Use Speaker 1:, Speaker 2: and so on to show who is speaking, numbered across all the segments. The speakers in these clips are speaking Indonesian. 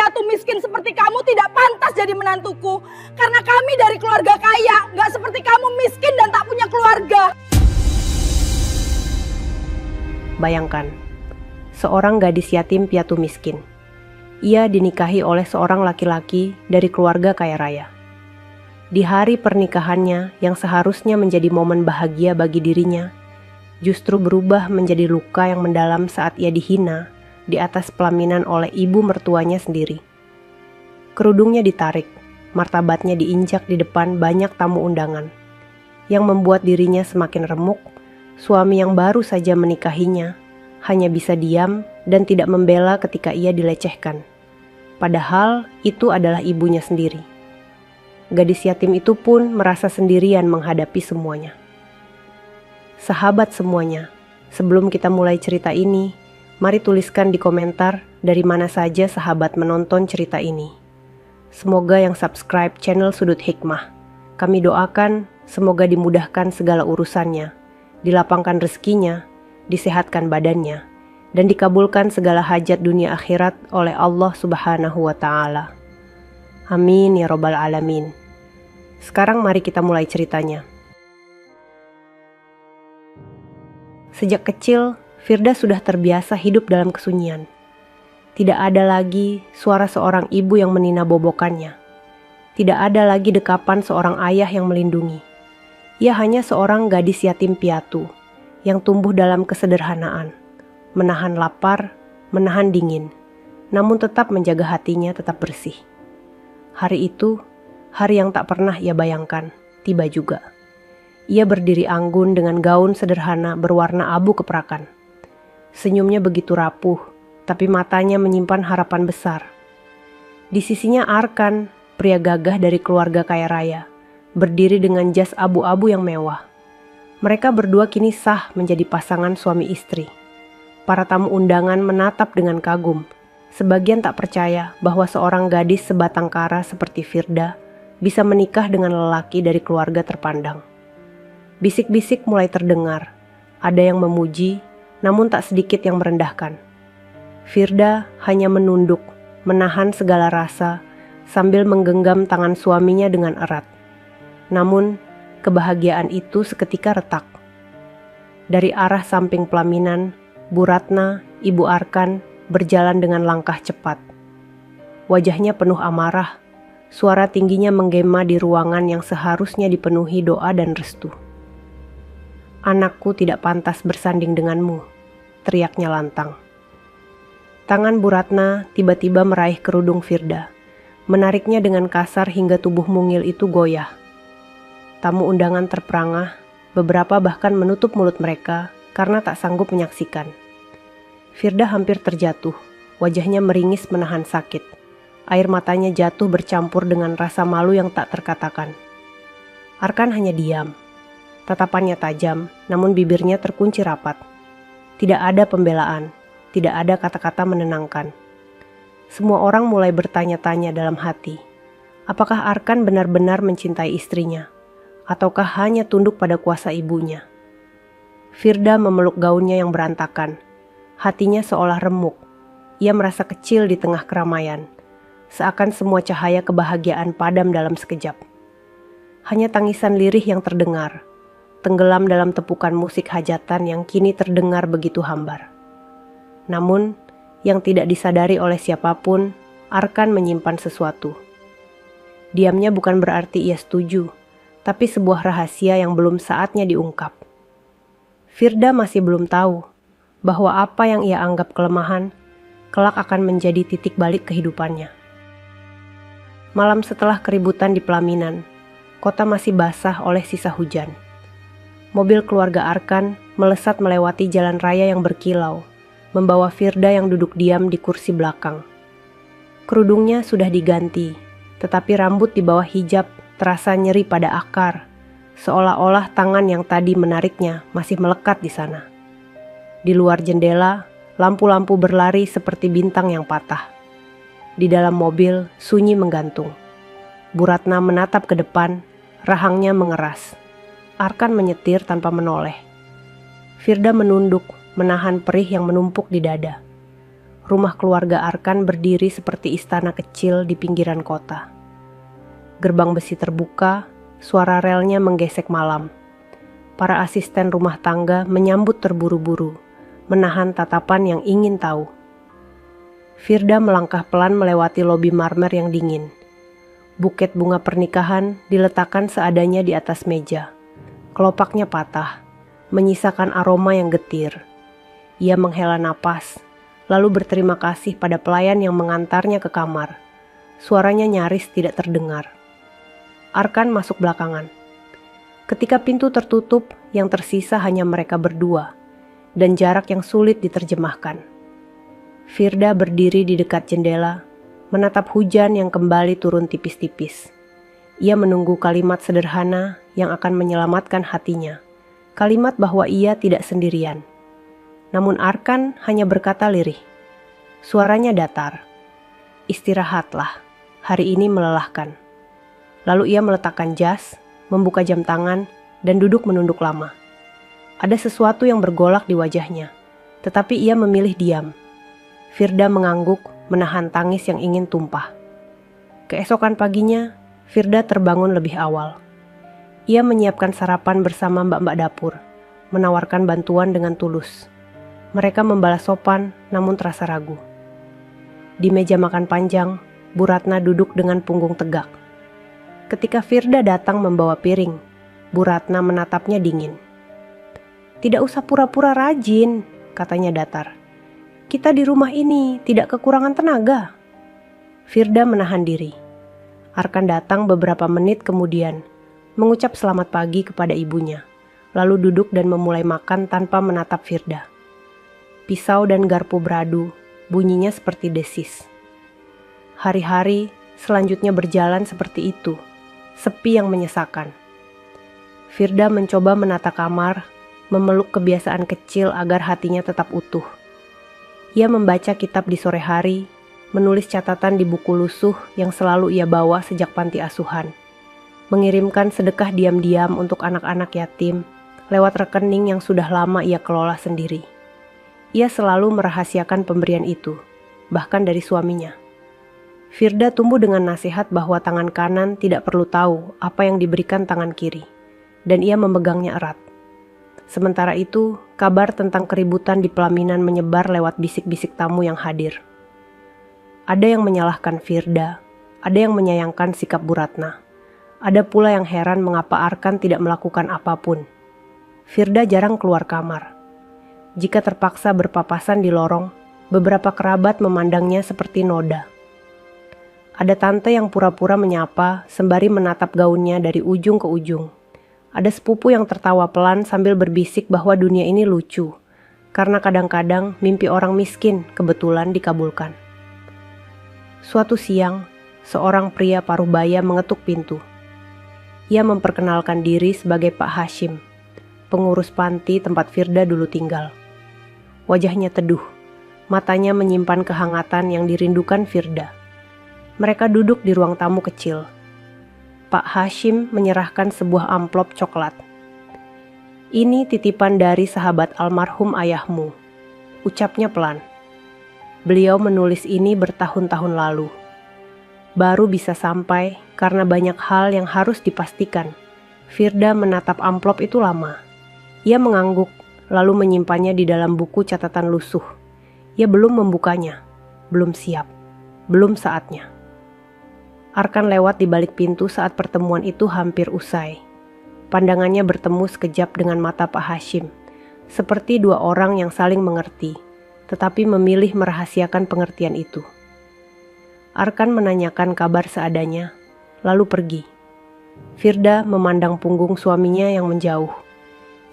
Speaker 1: piatu miskin seperti kamu tidak pantas jadi menantuku. Karena kami dari keluarga kaya, nggak seperti kamu miskin dan tak punya keluarga.
Speaker 2: Bayangkan, seorang gadis yatim piatu miskin. Ia dinikahi oleh seorang laki-laki dari keluarga kaya raya. Di hari pernikahannya yang seharusnya menjadi momen bahagia bagi dirinya, justru berubah menjadi luka yang mendalam saat ia dihina di atas pelaminan oleh ibu mertuanya sendiri. Kerudungnya ditarik, martabatnya diinjak di depan banyak tamu undangan, yang membuat dirinya semakin remuk. Suami yang baru saja menikahinya hanya bisa diam dan tidak membela ketika ia dilecehkan. Padahal itu adalah ibunya sendiri. Gadis yatim itu pun merasa sendirian menghadapi semuanya. Sahabat semuanya, sebelum kita mulai cerita ini, mari tuliskan di komentar dari mana saja sahabat menonton cerita ini. Semoga yang subscribe channel Sudut Hikmah, kami doakan semoga dimudahkan segala urusannya, dilapangkan rezekinya, disehatkan badannya, dan dikabulkan segala hajat dunia akhirat oleh Allah Subhanahu wa Ta'ala. Amin ya Rabbal Alamin. Sekarang mari kita mulai ceritanya. Sejak kecil, Firda sudah terbiasa hidup dalam kesunyian. Tidak ada lagi suara seorang ibu yang menina bobokannya. Tidak ada lagi dekapan seorang ayah yang melindungi. Ia hanya seorang gadis yatim piatu yang tumbuh dalam kesederhanaan, menahan lapar, menahan dingin, namun tetap menjaga hatinya tetap bersih. Hari itu, hari yang tak pernah ia bayangkan, tiba juga. Ia berdiri anggun dengan gaun sederhana berwarna abu keprakan. Senyumnya begitu rapuh, tapi matanya menyimpan harapan besar. Di sisinya Arkan, pria gagah dari keluarga kaya raya, berdiri dengan jas abu-abu yang mewah. Mereka berdua kini sah menjadi pasangan suami istri. Para tamu undangan menatap dengan kagum. Sebagian tak percaya bahwa seorang gadis sebatang kara seperti Firda bisa menikah dengan lelaki dari keluarga terpandang. Bisik-bisik mulai terdengar. Ada yang memuji, namun tak sedikit yang merendahkan. Firda hanya menunduk, menahan segala rasa, sambil menggenggam tangan suaminya dengan erat. Namun, kebahagiaan itu seketika retak. Dari arah samping pelaminan, Bu Ratna, Ibu Arkan, berjalan dengan langkah cepat. Wajahnya penuh amarah, suara tingginya menggema di ruangan yang seharusnya dipenuhi doa dan restu. "Anakku tidak pantas bersanding denganmu," teriaknya lantang. Tangan Bu Ratna tiba-tiba meraih kerudung Firda, menariknya dengan kasar hingga tubuh mungil itu goyah. Tamu undangan terperangah, beberapa bahkan menutup mulut mereka karena tak sanggup menyaksikan. Firda hampir terjatuh, wajahnya meringis menahan sakit. Air matanya jatuh bercampur dengan rasa malu yang tak terkatakan. Arkan hanya diam. Tatapannya tajam, namun bibirnya terkunci rapat. Tidak ada pembelaan, tidak ada kata-kata menenangkan. Semua orang mulai bertanya-tanya dalam hati, apakah Arkan benar-benar mencintai istrinya? Ataukah hanya tunduk pada kuasa ibunya? Firda memeluk gaunnya yang berantakan. Hatinya seolah remuk. Ia merasa kecil di tengah keramaian. Seakan semua cahaya kebahagiaan padam dalam sekejap. Hanya tangisan lirih yang terdengar, tenggelam dalam tepukan musik hajatan yang kini terdengar begitu hambar. Namun, yang tidak disadari oleh siapapun, Arkan menyimpan sesuatu. Diamnya bukan berarti ia setuju, tapi sebuah rahasia yang belum saatnya diungkap. Firda masih belum tahu bahwa apa yang ia anggap kelemahan, kelak akan menjadi titik balik kehidupannya. Malam setelah keributan di pelaminan, kota masih basah oleh sisa hujan. Mobil keluarga Arkan melesat melewati jalan raya yang berkilau, membawa Firda yang duduk diam di kursi belakang. Kerudungnya sudah diganti, tetapi rambut di bawah hijab terasa nyeri pada akar, seolah-olah tangan yang tadi menariknya masih melekat di sana. Di luar jendela, lampu-lampu berlari seperti bintang yang patah. Di dalam mobil, sunyi menggantung. Bu Ratna menatap ke depan, rahangnya mengeras. Arkan menyetir tanpa menoleh. Firda menunduk, menahan perih yang menumpuk di dada. rumah keluarga Arkan berdiri seperti istana kecil di pinggiran kota. Gerbang besi terbuka, suara relnya menggesek malam. Para asisten rumah tangga menyambut terburu-buru, menahan tatapan yang ingin tahu. Firda melangkah pelan melewati lobi marmer yang dingin. Buket bunga pernikahan diletakkan seadanya di atas meja. Kelopaknya patah, menyisakan aroma yang getir. Ia menghela napas, lalu berterima kasih pada pelayan yang mengantarnya ke kamar. Suaranya nyaris tidak terdengar. Arkan masuk belakangan. Ketika pintu tertutup, yang tersisa hanya mereka berdua, dan jarak yang sulit diterjemahkan. Firda berdiri di dekat jendela, menatap hujan yang kembali turun tipis-tipis. Ia menunggu kalimat sederhana yang akan menyelamatkan hatinya. Kalimat bahwa ia tidak sendirian. Namun Arkan hanya berkata lirih. Suaranya datar. Istirahatlah, hari ini melelahkan. Lalu ia meletakkan jas, membuka jam tangan, dan duduk menunduk lama. Ada sesuatu yang bergolak di wajahnya, tetapi ia memilih diam. Firda mengangguk, menahan tangis yang ingin tumpah. Keesokan paginya, Firda terbangun lebih awal. Ia menyiapkan sarapan bersama mbak-mbak dapur, menawarkan bantuan dengan tulus. Mereka membalas sopan, namun terasa ragu. Di meja makan panjang, Bu Ratna duduk dengan punggung tegak. Ketika Firda datang membawa piring, Bu Ratna menatapnya dingin. "Tidak usah pura-pura rajin," katanya datar. "Kita di rumah ini tidak kekurangan tenaga." Firda menahan diri. Arkan datang beberapa menit kemudian, mengucap selamat pagi kepada ibunya, lalu duduk dan memulai makan tanpa menatap Firda. Pisau dan garpu beradu, bunyinya seperti desis. Hari-hari selanjutnya berjalan seperti itu, sepi yang menyesakan. Firda mencoba menata kamar, memeluk kebiasaan kecil agar hatinya tetap utuh. Ia membaca kitab di sore hari, menulis catatan di buku lusuh yang selalu ia bawa sejak panti asuhan, mengirimkan sedekah diam-diam untuk anak-anak yatim lewat rekening yang sudah lama ia kelola sendiri. Ia selalu merahasiakan pemberian itu, bahkan dari suaminya. Firda tumbuh dengan nasihat bahwa tangan kanan tidak perlu tahu apa yang diberikan tangan kiri, dan ia memegangnya erat. Sementara itu, kabar tentang keributan di pelaminan menyebar lewat bisik-bisik tamu yang hadir. Ada yang menyalahkan Firda, ada yang menyayangkan sikap Bu Ratna. Ada pula yang heran mengapa Arkan tidak melakukan apapun. Firda jarang keluar kamar. Jika terpaksa berpapasan di lorong, beberapa kerabat memandangnya seperti noda. Ada tante yang pura-pura menyapa sembari menatap gaunnya dari ujung ke ujung. Ada sepupu yang tertawa pelan sambil berbisik bahwa dunia ini lucu, karena kadang-kadang mimpi orang miskin kebetulan dikabulkan. Suatu siang, seorang pria paruh baya mengetuk pintu. Ia memperkenalkan diri sebagai Pak Hashim, pengurus panti tempat Firda dulu tinggal. Wajahnya teduh, matanya menyimpan kehangatan yang dirindukan Firda. Mereka duduk di ruang tamu kecil. Pak Hashim menyerahkan sebuah amplop coklat. "Ini titipan dari sahabat almarhum ayahmu," ucapnya pelan. "Beliau menulis ini bertahun-tahun lalu. Baru bisa sampai karena banyak hal yang harus dipastikan." Firda menatap amplop itu lama. Ia mengangguk, lalu menyimpannya di dalam buku catatan lusuh. Ia belum membukanya, belum siap, belum saatnya. Arkan lewat di balik pintu saat pertemuan itu hampir usai. Pandangannya bertemu sekejap dengan mata Pak Hashim, seperti dua orang yang saling mengerti, tetapi memilih merahasiakan pengertian itu. Arkan menanyakan kabar seadanya, lalu pergi. Firda memandang punggung suaminya yang menjauh.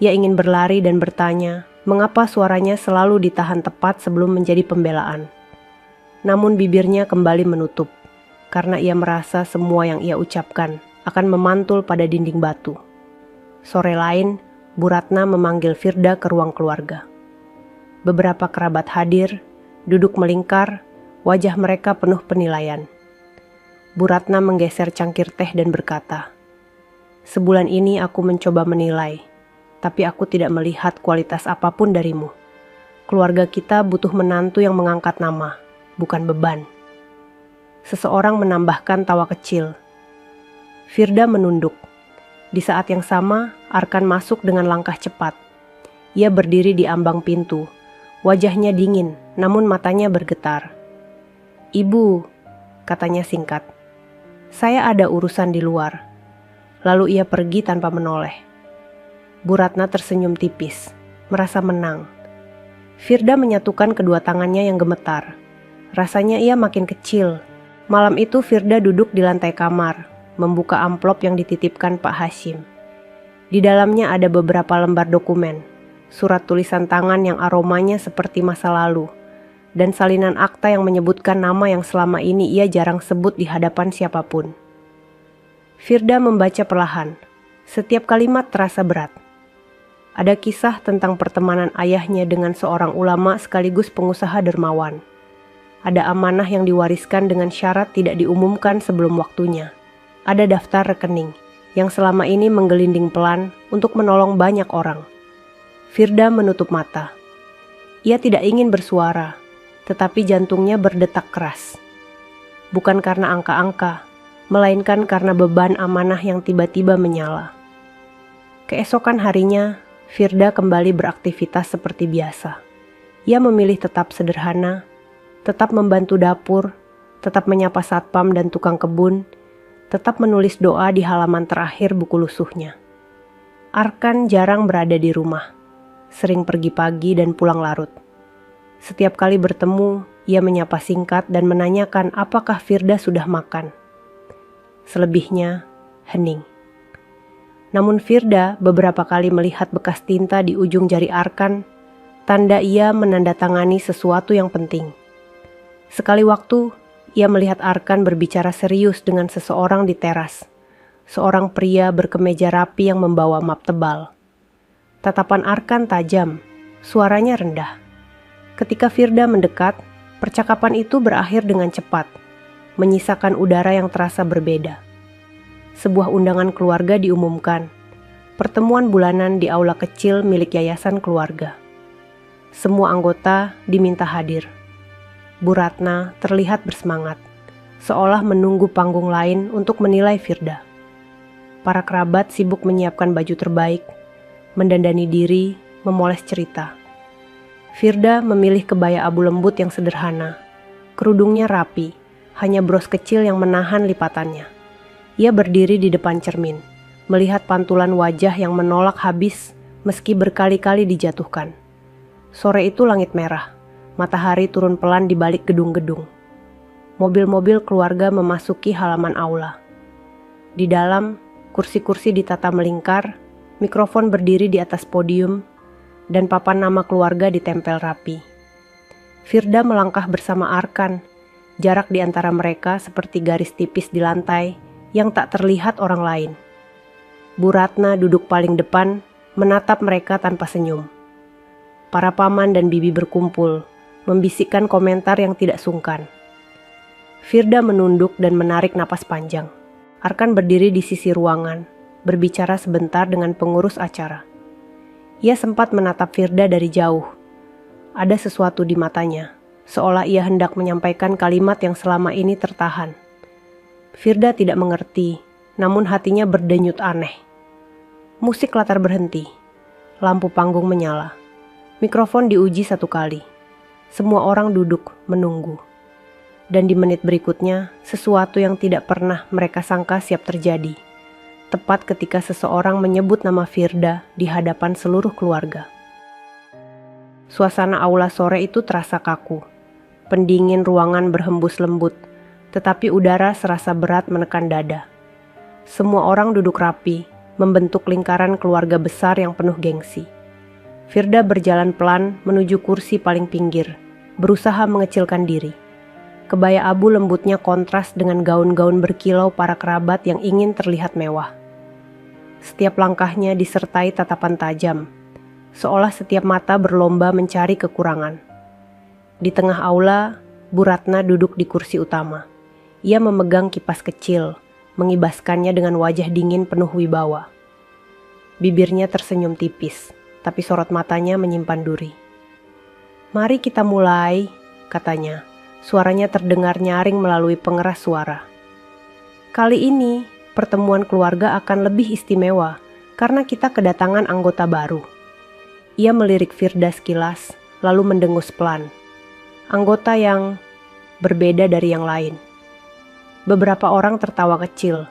Speaker 2: Ia ingin berlari dan bertanya, mengapa suaranya selalu ditahan tepat sebelum menjadi pembelaan. Namun bibirnya kembali menutup, karena ia merasa semua yang ia ucapkan akan memantul pada dinding batu. Sore lain, Bu Ratna memanggil Firda ke ruang keluarga. Beberapa kerabat hadir, duduk melingkar, wajah mereka penuh penilaian. Bu Ratna menggeser cangkir teh dan berkata, "Sebulan ini aku mencoba menilai, tapi aku tidak melihat kualitas apapun darimu. Keluarga kita butuh menantu yang mengangkat nama, bukan beban. Seseorang menambahkan tawa kecil. Firda menunduk. Di saat yang sama, Arkan masuk dengan langkah cepat. Ia berdiri di ambang pintu. Wajahnya dingin, namun matanya bergetar. "Ibu," katanya singkat. "Saya ada urusan di luar." Lalu ia pergi tanpa menoleh. Bu Ratna tersenyum tipis, merasa menang. Firda menyatukan kedua tangannya yang gemetar. Rasanya ia makin kecil. Malam itu Firda duduk di lantai kamar, membuka amplop yang dititipkan Pak Hashim. Di dalamnya ada beberapa lembar dokumen, surat tulisan tangan yang aromanya seperti masa lalu, dan salinan akta yang menyebutkan nama yang selama ini ia jarang sebut di hadapan siapapun. Firda membaca perlahan. Setiap kalimat terasa berat. Ada kisah tentang pertemanan ayahnya dengan seorang ulama sekaligus pengusaha dermawan. Ada amanah yang diwariskan dengan syarat tidak diumumkan sebelum waktunya. Ada daftar rekening yang selama ini menggelinding pelan untuk menolong banyak orang. Firda menutup mata. Ia tidak ingin bersuara, tetapi jantungnya berdetak keras. Bukan karena angka-angka, melainkan karena beban amanah yang tiba-tiba menyala. Keesokan harinya, Firda kembali beraktivitas seperti biasa. Ia memilih tetap sederhana, tetap membantu dapur, tetap menyapa satpam dan tukang kebun, tetap menulis doa di halaman terakhir buku lusuhnya. Arkan jarang berada di rumah, sering pergi pagi dan pulang larut. Setiap kali bertemu, ia menyapa singkat dan menanyakan apakah Firda sudah makan. Selebihnya, hening. Namun Firda beberapa kali melihat bekas tinta di ujung jari Arkan, tanda ia menandatangani sesuatu yang penting. Sekali waktu, ia melihat Arkan berbicara serius dengan seseorang di teras. Seorang pria berkemeja rapi yang membawa map tebal. Tatapan Arkan tajam, suaranya rendah. Ketika Firda mendekat, percakapan itu berakhir dengan cepat, menyisakan udara yang terasa berbeda. Sebuah undangan keluarga diumumkan. Pertemuan bulanan di aula kecil milik yayasan keluarga. Semua anggota diminta hadir. Bu Ratna terlihat bersemangat, seolah menunggu panggung lain untuk menilai Firda. Para kerabat sibuk menyiapkan baju terbaik, mendandani diri, memoles cerita. Firda memilih kebaya abu lembut yang sederhana. Kerudungnya rapi, hanya bros kecil yang menahan lipatannya. Ia berdiri di depan cermin, melihat pantulan wajah yang menolak habis meski berkali-kali dijatuhkan. Sore itu langit merah, matahari turun pelan di balik gedung-gedung. Mobil-mobil keluarga memasuki halaman aula. Di dalam, kursi-kursi ditata melingkar, mikrofon berdiri di atas podium, dan papan nama keluarga ditempel rapi. Firda melangkah bersama Arkan, jarak di antara mereka seperti garis tipis di lantai, yang tak terlihat orang lain. Bu Ratna duduk paling depan, menatap mereka tanpa senyum. Para paman dan bibi berkumpul, membisikkan komentar yang tidak sungkan. Firda menunduk dan menarik napas panjang. Arkan berdiri di sisi ruangan, berbicara sebentar dengan pengurus acara. Ia sempat menatap Firda dari jauh. Ada sesuatu di matanya, seolah ia hendak menyampaikan kalimat yang selama ini tertahan. Firda tidak mengerti, namun hatinya berdenyut aneh. Musik latar berhenti. Lampu panggung menyala. Mikrofon diuji satu kali. Semua orang duduk, menunggu. Dan di menit berikutnya, sesuatu yang tidak pernah mereka sangka siap terjadi. Tepat ketika seseorang menyebut nama Firda di hadapan seluruh keluarga. Suasana aula sore itu terasa kaku. Pendingin ruangan berhembus lembut, tetapi udara serasa berat menekan dada. Semua orang duduk rapi, membentuk lingkaran keluarga besar yang penuh gengsi. Firda berjalan pelan menuju kursi paling pinggir, berusaha mengecilkan diri. Kebaya abu lembutnya kontras dengan gaun-gaun berkilau para kerabat yang ingin terlihat mewah. Setiap langkahnya disertai tatapan tajam, seolah setiap mata berlomba mencari kekurangan. Di tengah aula, Bu Ratna duduk di kursi utama. Ia memegang kipas kecil, mengibaskannya dengan wajah dingin penuh wibawa. Bibirnya tersenyum tipis, tapi sorot matanya menyimpan duri. "Mari kita mulai," katanya. Suaranya terdengar nyaring melalui pengeras suara. "Kali ini, pertemuan keluarga akan lebih istimewa karena kita kedatangan anggota baru." Ia melirik Firda sekilas, lalu mendengus pelan. Anggota yang berbeda dari yang lain. Beberapa orang tertawa kecil.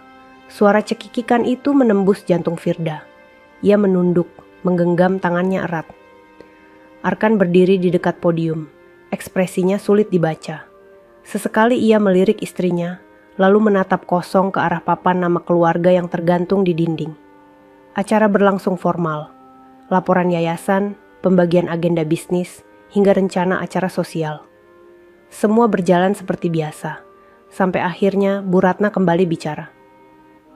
Speaker 2: Suara cekikikan itu menembus jantung Firda. Ia menunduk, menggenggam tangannya erat. Arkan berdiri di dekat podium. Ekspresinya sulit dibaca. Sesekali ia melirik istrinya, lalu menatap kosong ke arah papan nama keluarga yang tergantung di dinding. Acara berlangsung formal. Laporan yayasan, pembagian agenda bisnis, hingga rencana acara sosial. Semua berjalan seperti biasa, sampai akhirnya Bu Ratna kembali bicara.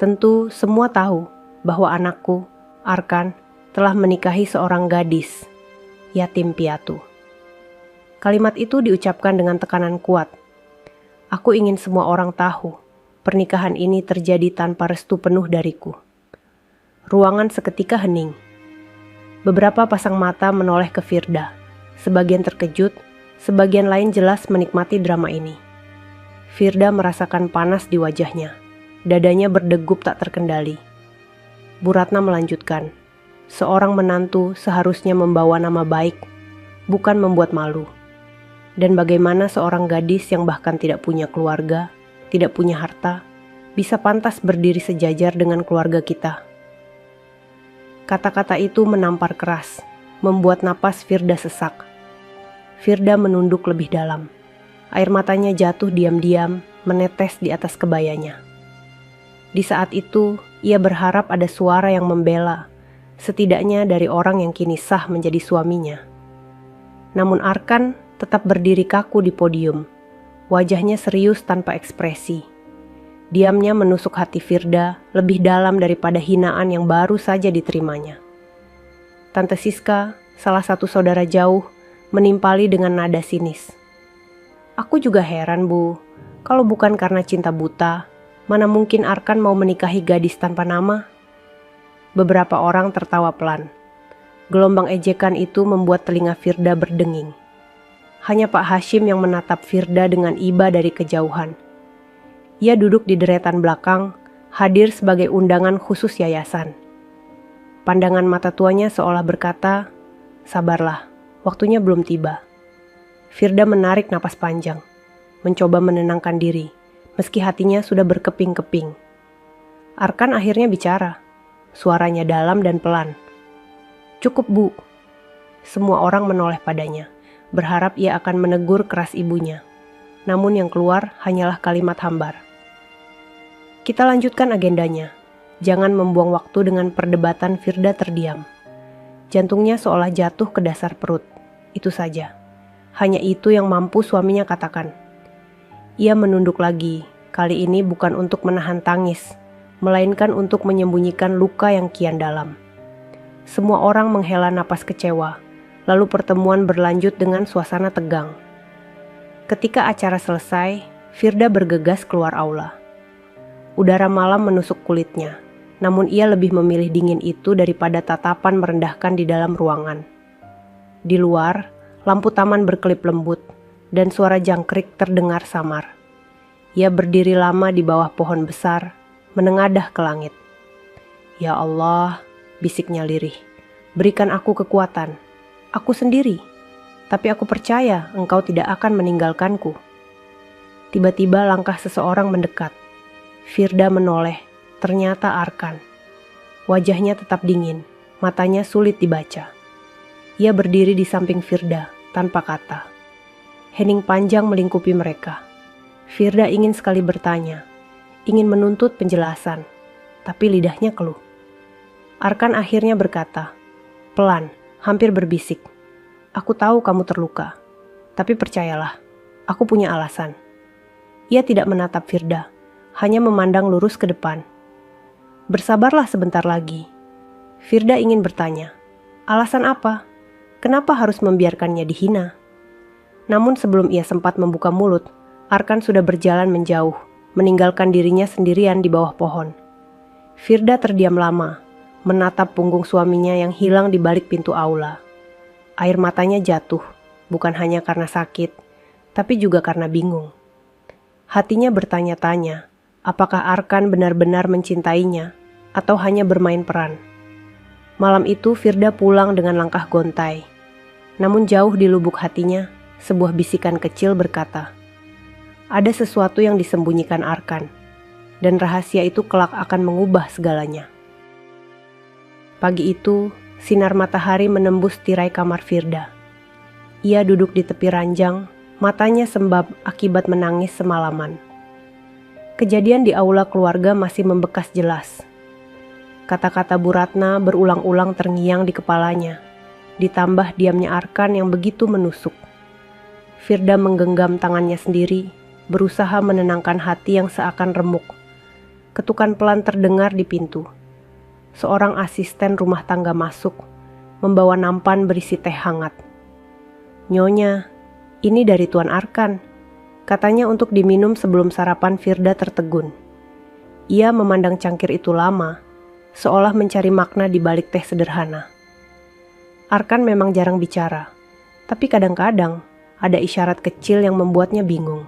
Speaker 2: "Tentu semua tahu bahwa anakku, Arkan, telah menikahi seorang gadis, yatim piatu." Kalimat itu diucapkan dengan tekanan kuat. "Aku ingin semua orang tahu, pernikahan ini terjadi tanpa restu penuh dariku." Ruangan seketika hening. Beberapa pasang mata menoleh ke Firda, sebagian terkejut, sebagian lain jelas menikmati drama ini. Firda merasakan panas di wajahnya, dadanya berdegup tak terkendali. Bu Ratna melanjutkan, "Seorang menantu seharusnya membawa nama baik, bukan membuat malu. Dan bagaimana seorang gadis yang bahkan tidak punya keluarga, tidak punya harta, bisa pantas berdiri sejajar dengan keluarga kita?" Kata-kata itu menampar keras, membuat napas Firda sesak. Firda menunduk lebih dalam. Air matanya jatuh diam-diam, menetes di atas kebayanya. Di saat itu, ia berharap ada suara yang membela, setidaknya dari orang yang kini sah menjadi suaminya. Namun Arkan tetap berdiri kaku di podium, wajahnya serius tanpa ekspresi. Diamnya menusuk hati Firda lebih dalam daripada hinaan yang baru saja diterimanya. Tante Siska, salah satu saudara jauh, menimpali dengan nada sinis. "Aku juga heran, Bu. Kalau bukan karena cinta buta, mana mungkin Arkan mau menikahi gadis tanpa nama?" Beberapa orang tertawa pelan. Gelombang ejekan itu membuat telinga Firda berdenging. Hanya Pak Hashim yang menatap Firda dengan iba dari kejauhan. Ia duduk di deretan belakang, hadir sebagai undangan khusus yayasan. Pandangan mata tuanya seolah berkata, "Sabarlah, waktunya belum tiba." Firda menarik napas panjang, mencoba menenangkan diri, meski hatinya sudah berkeping-keping. Arkan akhirnya bicara, suaranya dalam dan pelan. "Cukup, Bu." Semua orang menoleh padanya, berharap ia akan menegur keras ibunya. Namun yang keluar hanyalah kalimat hambar. "Kita lanjutkan agendanya. Jangan membuang waktu dengan perdebatan." Firda terdiam. Jantungnya seolah jatuh ke dasar perut. Itu saja. Hanya itu yang mampu suaminya katakan. Ia menunduk lagi, kali ini bukan untuk menahan tangis, melainkan untuk menyembunyikan luka yang kian dalam. Semua orang menghela napas kecewa, lalu pertemuan berlanjut dengan suasana tegang. Ketika acara selesai, Firda bergegas keluar aula. Udara malam menusuk kulitnya, namun ia lebih memilih dingin itu daripada tatapan merendahkan di dalam ruangan. Di luar, lampu taman berkelip lembut, dan suara jangkrik terdengar samar. Ia berdiri lama di bawah pohon besar, menengadah ke langit. "Ya Allah," bisiknya lirih, "berikan aku kekuatan. Aku sendiri, tapi aku percaya Engkau tidak akan meninggalkanku." Tiba-tiba langkah seseorang mendekat. Firda menoleh, ternyata Arkan. Wajahnya tetap dingin, matanya sulit dibaca. Ia berdiri di samping Firda, tanpa kata. Hening panjang melingkupi mereka. Firda ingin sekali bertanya, ingin menuntut penjelasan, tapi lidahnya keluh. Arkan akhirnya berkata, pelan, hampir berbisik, "Aku tahu kamu terluka, tapi percayalah, aku punya alasan." Ia tidak menatap Firda, hanya memandang lurus ke depan. "Bersabarlah sebentar lagi." Firda ingin bertanya, alasan apa? Kenapa harus membiarkannya dihina? Namun sebelum ia sempat membuka mulut, Arkan sudah berjalan menjauh, meninggalkan dirinya sendirian di bawah pohon. Firda terdiam lama, menatap punggung suaminya yang hilang di balik pintu aula. Air matanya jatuh, bukan hanya karena sakit, tapi juga karena bingung. Hatinya bertanya-tanya, apakah Arkan benar-benar mencintainya atau hanya bermain peran. Malam itu Firda pulang dengan langkah gontai. Namun jauh di lubuk hatinya, sebuah bisikan kecil berkata, ada sesuatu yang disembunyikan Arkan, dan rahasia itu kelak akan mengubah segalanya. Pagi itu, sinar matahari menembus tirai kamar Firda. Ia duduk di tepi ranjang, matanya sembab akibat menangis semalaman. Kejadian di aula keluarga masih membekas jelas. Kata-kata Bu Ratna berulang-ulang terngiang di kepalanya, ditambah diamnya Arkan yang begitu menusuk. Firda menggenggam tangannya sendiri, berusaha menenangkan hati yang seakan remuk. Ketukan pelan terdengar di pintu. Seorang asisten rumah tangga masuk, membawa nampan berisi teh hangat. Nyonya, ini dari Tuan Arkan. Katanya untuk diminum sebelum sarapan. Firda tertegun. Ia memandang cangkir itu lama, seolah mencari makna di balik teh sederhana. Arkan memang jarang bicara, tapi kadang-kadang ada isyarat kecil yang membuatnya bingung.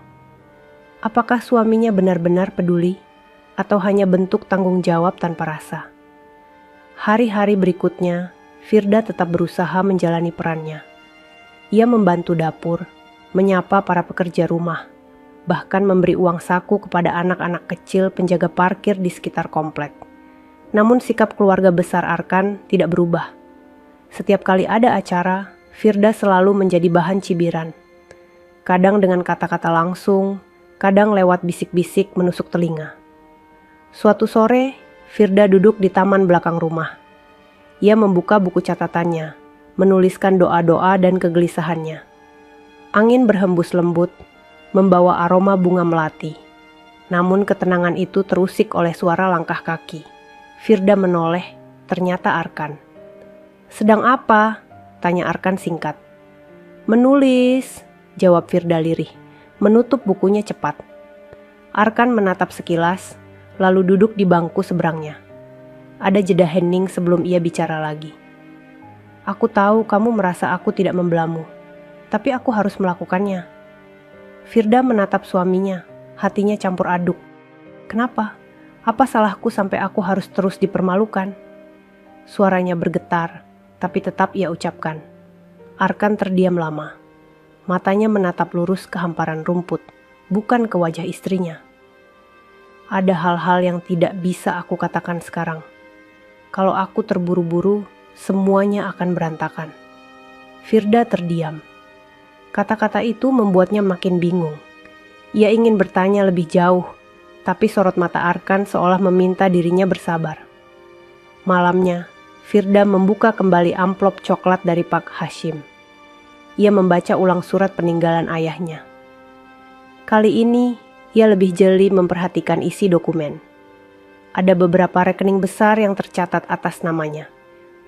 Speaker 2: Apakah suaminya benar-benar peduli, atau hanya bentuk tanggung jawab tanpa rasa? Hari-hari berikutnya, Firda tetap berusaha menjalani perannya. Ia membantu dapur, menyapa para pekerja rumah, bahkan memberi uang saku kepada anak-anak kecil penjaga parkir di sekitar komplek. Namun sikap keluarga besar Arkan tidak berubah. Setiap kali ada acara, Firda selalu menjadi bahan cibiran. Kadang dengan kata-kata langsung, kadang lewat bisik-bisik menusuk telinga. Suatu sore, Firda duduk di taman belakang rumah. Ia membuka buku catatannya, menuliskan doa-doa dan kegelisahannya. Angin berhembus lembut, membawa aroma bunga melati. Namun ketenangan itu terusik oleh suara langkah kaki. Firda menoleh, ternyata Arkan. "Sedang apa?" tanya Arkan singkat. "Menulis," jawab Firda lirih, menutup bukunya cepat. Arkan menatap sekilas, lalu duduk di bangku seberangnya. Ada jeda hening sebelum ia bicara lagi. "Aku tahu kamu merasa aku tidak membelamu, tapi aku harus melakukannya." Firda menatap suaminya, hatinya campur aduk. Kenapa? Apa salahku sampai aku harus terus dipermalukan? Suaranya bergetar, tapi tetap ia ucapkan. Arkan terdiam lama. Matanya menatap lurus ke hamparan rumput, bukan ke wajah istrinya. Ada hal-hal yang tidak bisa aku katakan sekarang. Kalau aku terburu-buru, semuanya akan berantakan. Firda terdiam. Kata-kata itu membuatnya makin bingung. Ia ingin bertanya lebih jauh, tapi sorot mata Arkan seolah meminta dirinya bersabar. Malamnya, Firda membuka kembali amplop coklat dari Pak Hashim. Ia membaca ulang surat peninggalan ayahnya. Kali ini, ia lebih jeli memperhatikan isi dokumen. Ada beberapa rekening besar yang tercatat atas namanya.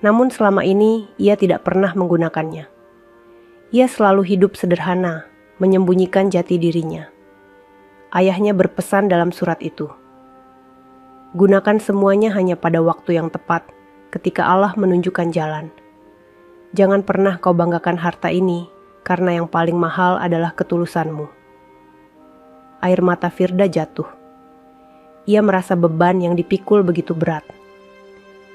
Speaker 2: Namun selama ini ia tidak pernah menggunakannya. Ia selalu hidup sederhana, menyembunyikan jati dirinya. Ayahnya berpesan dalam surat itu. Gunakan semuanya hanya pada waktu yang tepat, ketika Allah menunjukkan jalan. Jangan pernah kau banggakan harta ini, karena yang paling mahal adalah ketulusanmu. Air mata Firda jatuh. Ia merasa beban yang dipikul begitu berat.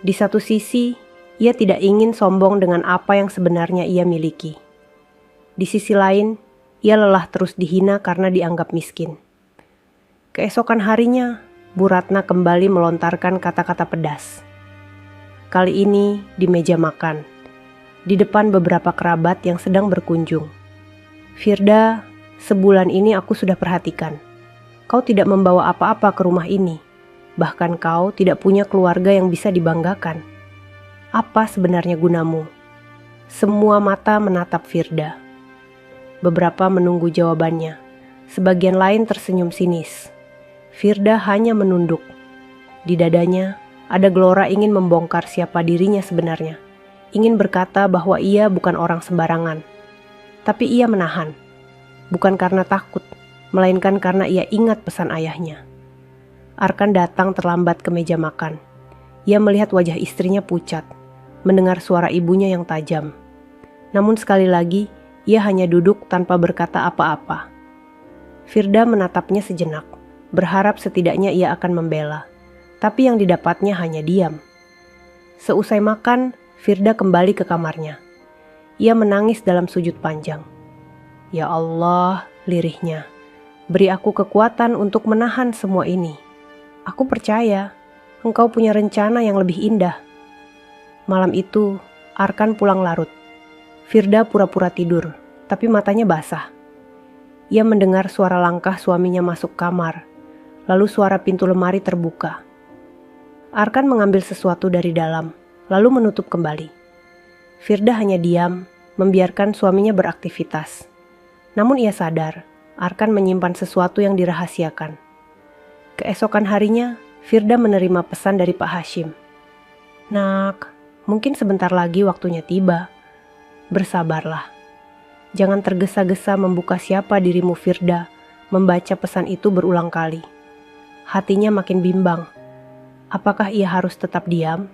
Speaker 2: Di satu sisi, ia tidak ingin sombong dengan apa yang sebenarnya ia miliki. Di sisi lain, ia lelah terus dihina karena dianggap miskin. Keesokan harinya, Bu Ratna kembali melontarkan kata-kata pedas. Kali ini di meja makan, di depan beberapa kerabat yang sedang berkunjung. "Firda, sebulan ini aku sudah perhatikan. Kau tidak membawa apa-apa ke rumah ini. Bahkan kau tidak punya keluarga yang bisa dibanggakan. Apa sebenarnya gunamu?" Semua mata menatap Firda. Beberapa menunggu jawabannya. Sebagian lain tersenyum sinis. Firda hanya menunduk. Di dadanya, ada gelora ingin membongkar siapa dirinya sebenarnya. Ingin berkata bahwa ia bukan orang sembarangan. Tapi ia menahan. Bukan karena takut, melainkan karena ia ingat pesan ayahnya. Arkan datang terlambat ke meja makan. Ia melihat wajah istrinya pucat, mendengar suara ibunya yang tajam. Namun sekali lagi, Ia hanya duduk tanpa berkata apa-apa. Firda menatapnya sejenak, berharap setidaknya ia akan membela. Tapi yang didapatnya hanya diam. Seusai makan, Firda kembali ke kamarnya. Ia menangis dalam sujud panjang. Ya Allah, lirihnya. Beri aku kekuatan untuk menahan semua ini. Aku percaya, engkau punya rencana yang lebih indah. Malam itu, Arkan pulang larut. Firda pura-pura tidur, tapi matanya basah. Ia mendengar suara langkah suaminya masuk kamar, lalu suara pintu lemari terbuka. Arkan mengambil sesuatu dari dalam, lalu menutup kembali. Firda hanya diam, membiarkan suaminya beraktivitas. Namun ia sadar, Arkan menyimpan sesuatu yang dirahasiakan. Keesokan harinya, Firda menerima pesan dari Pak Hashim. Nak, mungkin sebentar lagi waktunya tiba. Bersabarlah. Jangan tergesa-gesa membuka siapa dirimu, Firda, membaca pesan itu berulang kali. Hatinya makin bimbang. Apakah ia harus tetap diam?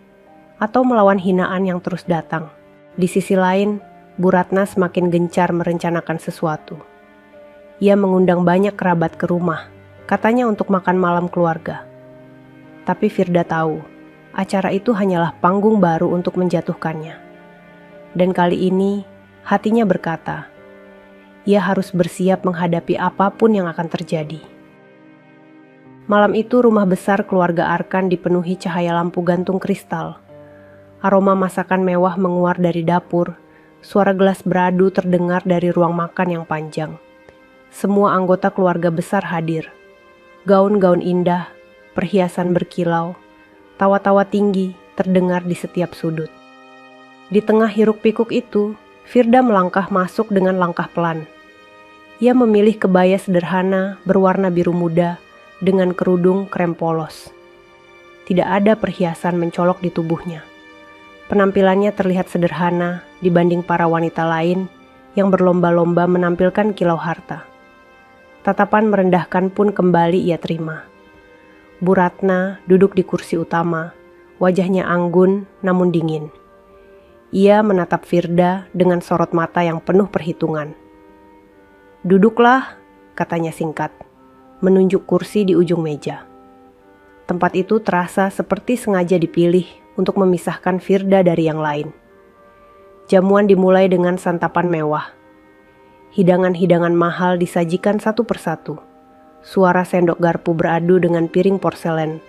Speaker 2: Atau melawan hinaan yang terus datang? Di sisi lain, Bu Ratna semakin gencar merencanakan sesuatu. Ia mengundang banyak kerabat ke rumah, katanya untuk makan malam keluarga. Tapi Firda tahu, acara itu hanyalah panggung baru untuk menjatuhkannya. Dan kali ini, hatinya berkata, ia harus bersiap menghadapi apapun yang akan terjadi. Malam itu rumah besar keluarga Arkan dipenuhi cahaya lampu gantung kristal. Aroma masakan mewah menguar dari dapur, suara gelas beradu terdengar dari ruang makan yang panjang. Semua anggota keluarga besar hadir. Gaun-gaun indah, perhiasan berkilau, tawa-tawa tinggi terdengar di setiap sudut. Di tengah hiruk-pikuk itu, Firda melangkah masuk dengan langkah pelan. Ia memilih kebaya sederhana berwarna biru muda dengan kerudung krem polos. Tidak ada perhiasan mencolok di tubuhnya. Penampilannya terlihat sederhana dibanding para wanita lain yang berlomba-lomba menampilkan kilau harta. Tatapan merendahkan pun kembali ia terima. Bu Ratna duduk di kursi utama, wajahnya anggun namun dingin. Ia menatap Firda dengan sorot mata yang penuh perhitungan. Duduklah, katanya singkat, menunjuk kursi di ujung meja. Tempat itu terasa seperti sengaja dipilih untuk memisahkan Firda dari yang lain. Jamuan dimulai dengan santapan mewah. Hidangan-hidangan mahal disajikan satu persatu. Suara sendok garpu beradu dengan piring porselen,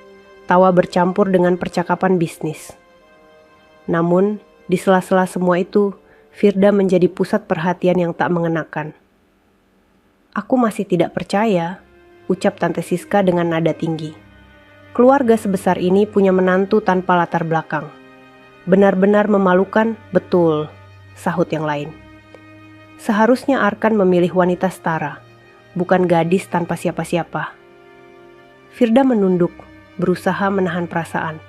Speaker 2: tawa bercampur dengan percakapan bisnis. Namun, di sela-sela semua itu, Firda menjadi pusat perhatian yang tak mengenakan. Aku masih tidak percaya, ucap Tante Siska dengan nada tinggi. Keluarga sebesar ini punya menantu tanpa latar belakang. Benar-benar memalukan, betul, sahut yang lain. Seharusnya Arkan memilih wanita setara, bukan gadis tanpa siapa-siapa. Firda menunduk, berusaha menahan perasaan.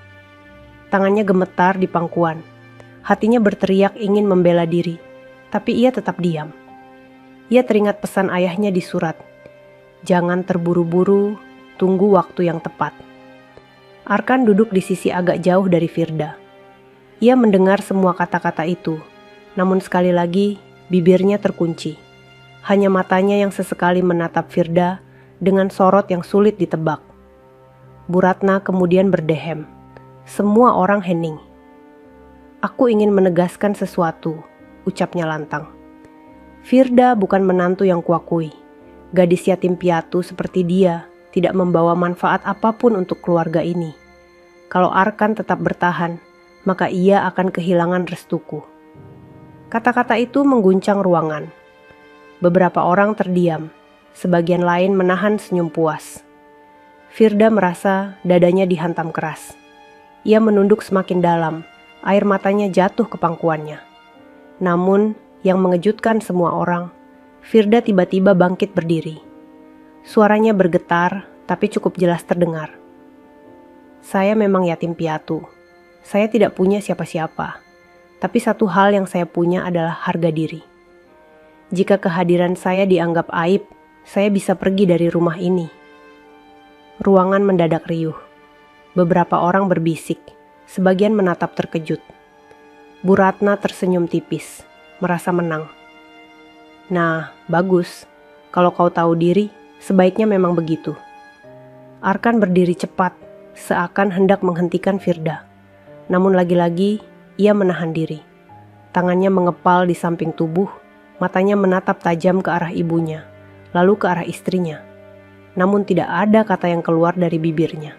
Speaker 2: Tangannya gemetar di pangkuan. Hatinya berteriak ingin membela diri, tapi ia tetap diam. Ia teringat pesan ayahnya di surat. Jangan terburu-buru, tunggu waktu yang tepat. Arkan duduk di sisi agak jauh dari Firda. Ia mendengar semua kata-kata itu, namun sekali lagi bibirnya terkunci. Hanya matanya yang sesekali menatap Firda dengan sorot yang sulit ditebak. Bu Ratna kemudian berdehem. Semua orang hening. Aku ingin menegaskan sesuatu, ucapnya lantang. Firda bukan menantu yang kuakui. Gadis yatim piatu seperti dia tidak membawa manfaat apapun untuk keluarga ini. Kalau Arkan tetap bertahan, maka ia akan kehilangan restuku. Kata-kata itu mengguncang ruangan. Beberapa orang terdiam, sebagian lain menahan senyum puas. Firda merasa dadanya dihantam keras. Ia menunduk semakin dalam, air matanya jatuh ke pangkuannya. Namun, yang mengejutkan semua orang, Firda tiba-tiba bangkit berdiri. Suaranya bergetar, tapi cukup jelas terdengar. Saya memang yatim piatu. Saya tidak punya siapa-siapa. Tapi satu hal yang saya punya adalah harga diri. Jika kehadiran saya dianggap aib, saya bisa pergi dari rumah ini. Ruangan mendadak riuh. Beberapa orang berbisik, sebagian menatap terkejut. Bu Ratna tersenyum tipis, merasa menang. Nah, bagus. Kalau kau tahu diri, sebaiknya memang begitu. Arkan berdiri cepat, seakan hendak menghentikan Firda. Namun lagi-lagi, ia menahan diri. Tangannya mengepal di samping tubuh, matanya menatap tajam ke arah ibunya, lalu ke arah istrinya. Namun tidak ada kata yang keluar dari bibirnya.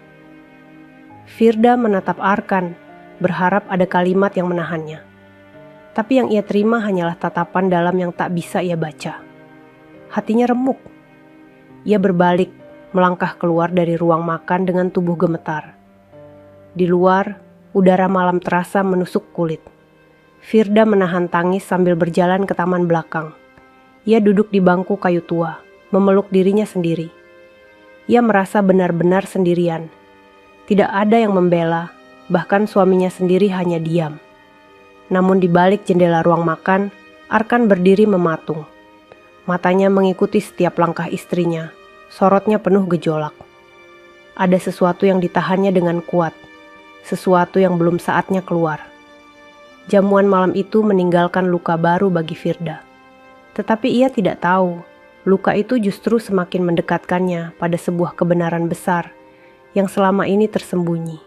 Speaker 2: Firda menatap Arkan, berharap ada kalimat yang menahannya. Tapi yang ia terima hanyalah tatapan dalam yang tak bisa ia baca. Hatinya remuk. Ia berbalik, melangkah keluar dari ruang makan dengan tubuh gemetar. Di luar, udara malam terasa menusuk kulit. Firda menahan tangis sambil berjalan ke taman belakang. Ia duduk di bangku kayu tua, memeluk dirinya sendiri. Ia merasa benar-benar sendirian. Tidak ada yang membela, bahkan suaminya sendiri hanya diam. Namun di balik jendela ruang makan, Arkan berdiri mematung. Matanya mengikuti setiap langkah istrinya, sorotnya penuh gejolak. Ada sesuatu yang ditahannya dengan kuat, sesuatu yang belum saatnya keluar. Jamuan malam itu meninggalkan luka baru bagi Firda. Tetapi ia tidak tahu, luka itu justru semakin mendekatkannya pada sebuah kebenaran besar yang selama ini tersembunyi.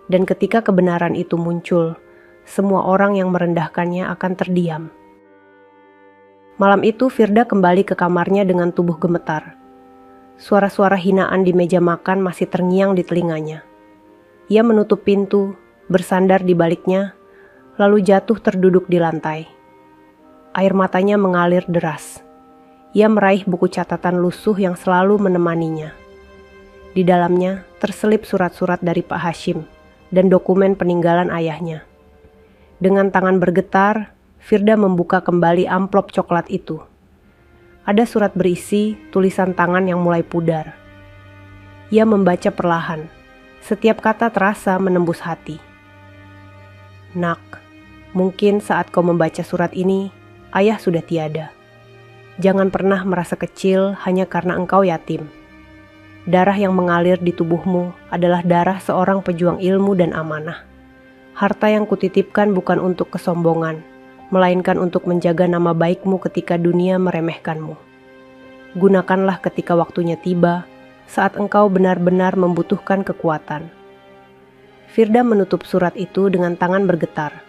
Speaker 2: Dan ketika kebenaran itu muncul, semua orang yang merendahkannya akan terdiam. Malam itu Firda kembali ke kamarnya dengan tubuh gemetar. Suara-suara hinaan di meja makan masih terngiang di telinganya. Ia menutup pintu, bersandar di baliknya, lalu jatuh terduduk di lantai. Air matanya mengalir deras. Ia meraih buku catatan lusuh yang selalu menemaninya. Di dalamnya terselip surat-surat dari Pak Hashim dan dokumen peninggalan ayahnya. Dengan tangan bergetar, Firda membuka kembali amplop coklat itu. Ada surat berisi tulisan tangan yang mulai pudar. Ia membaca perlahan. Setiap kata terasa menembus hati. Nak, mungkin saat kau membaca surat ini, ayah sudah tiada. Jangan pernah merasa kecil hanya karena engkau yatim. Darah yang mengalir di tubuhmu adalah darah seorang pejuang ilmu dan amanah. Harta yang kutitipkan bukan untuk kesombongan, melainkan untuk menjaga nama baikmu ketika dunia meremehkanmu. Gunakanlah ketika waktunya tiba, saat engkau benar-benar membutuhkan kekuatan. Firda menutup surat itu dengan tangan bergetar.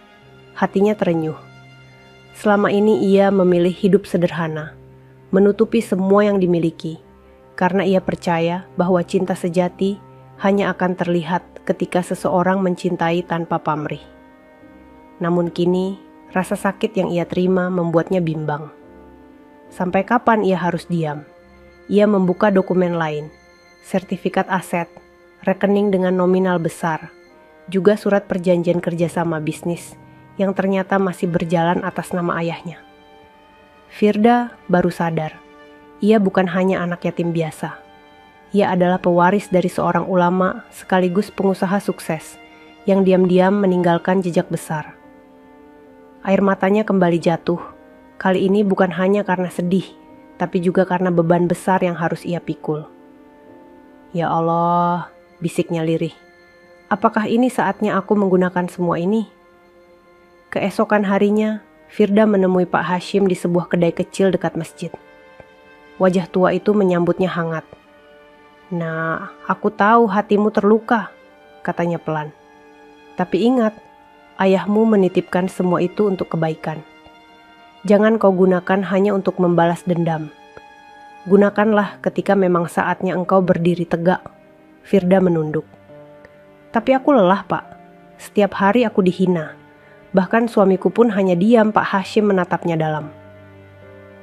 Speaker 2: Hatinya terenyuh. Selama ini ia memilih hidup sederhana, menutupi semua yang dimiliki, karena ia percaya bahwa cinta sejati hanya akan terlihat ketika seseorang mencintai tanpa pamrih. Namun kini, rasa sakit yang ia terima membuatnya bimbang. Sampai kapan ia harus diam? Ia membuka dokumen lain, sertifikat aset, rekening dengan nominal besar, juga surat perjanjian kerjasama bisnis yang ternyata masih berjalan atas nama ayahnya. Firda baru sadar, ia bukan hanya anak yatim biasa. Ia adalah pewaris dari seorang ulama sekaligus pengusaha sukses yang diam-diam meninggalkan jejak besar. Air matanya kembali jatuh, kali ini bukan hanya karena sedih, tapi juga karena beban besar yang harus ia pikul. Ya Allah, bisiknya lirih. Apakah ini saatnya aku menggunakan semua ini? Keesokan harinya, Firda menemui Pak Hashim di sebuah kedai kecil dekat masjid. Wajah tua itu menyambutnya hangat. Nah, aku tahu hatimu terluka, katanya pelan. Tapi ingat, ayahmu menitipkan semua itu untuk kebaikan. Jangan kau gunakan hanya untuk membalas dendam. Gunakanlah ketika memang saatnya engkau berdiri tegak. Firda menunduk. Tapi aku lelah, Pak. Setiap hari aku dihina. Bahkan suamiku pun hanya diam Pak Hashim menatapnya dalam.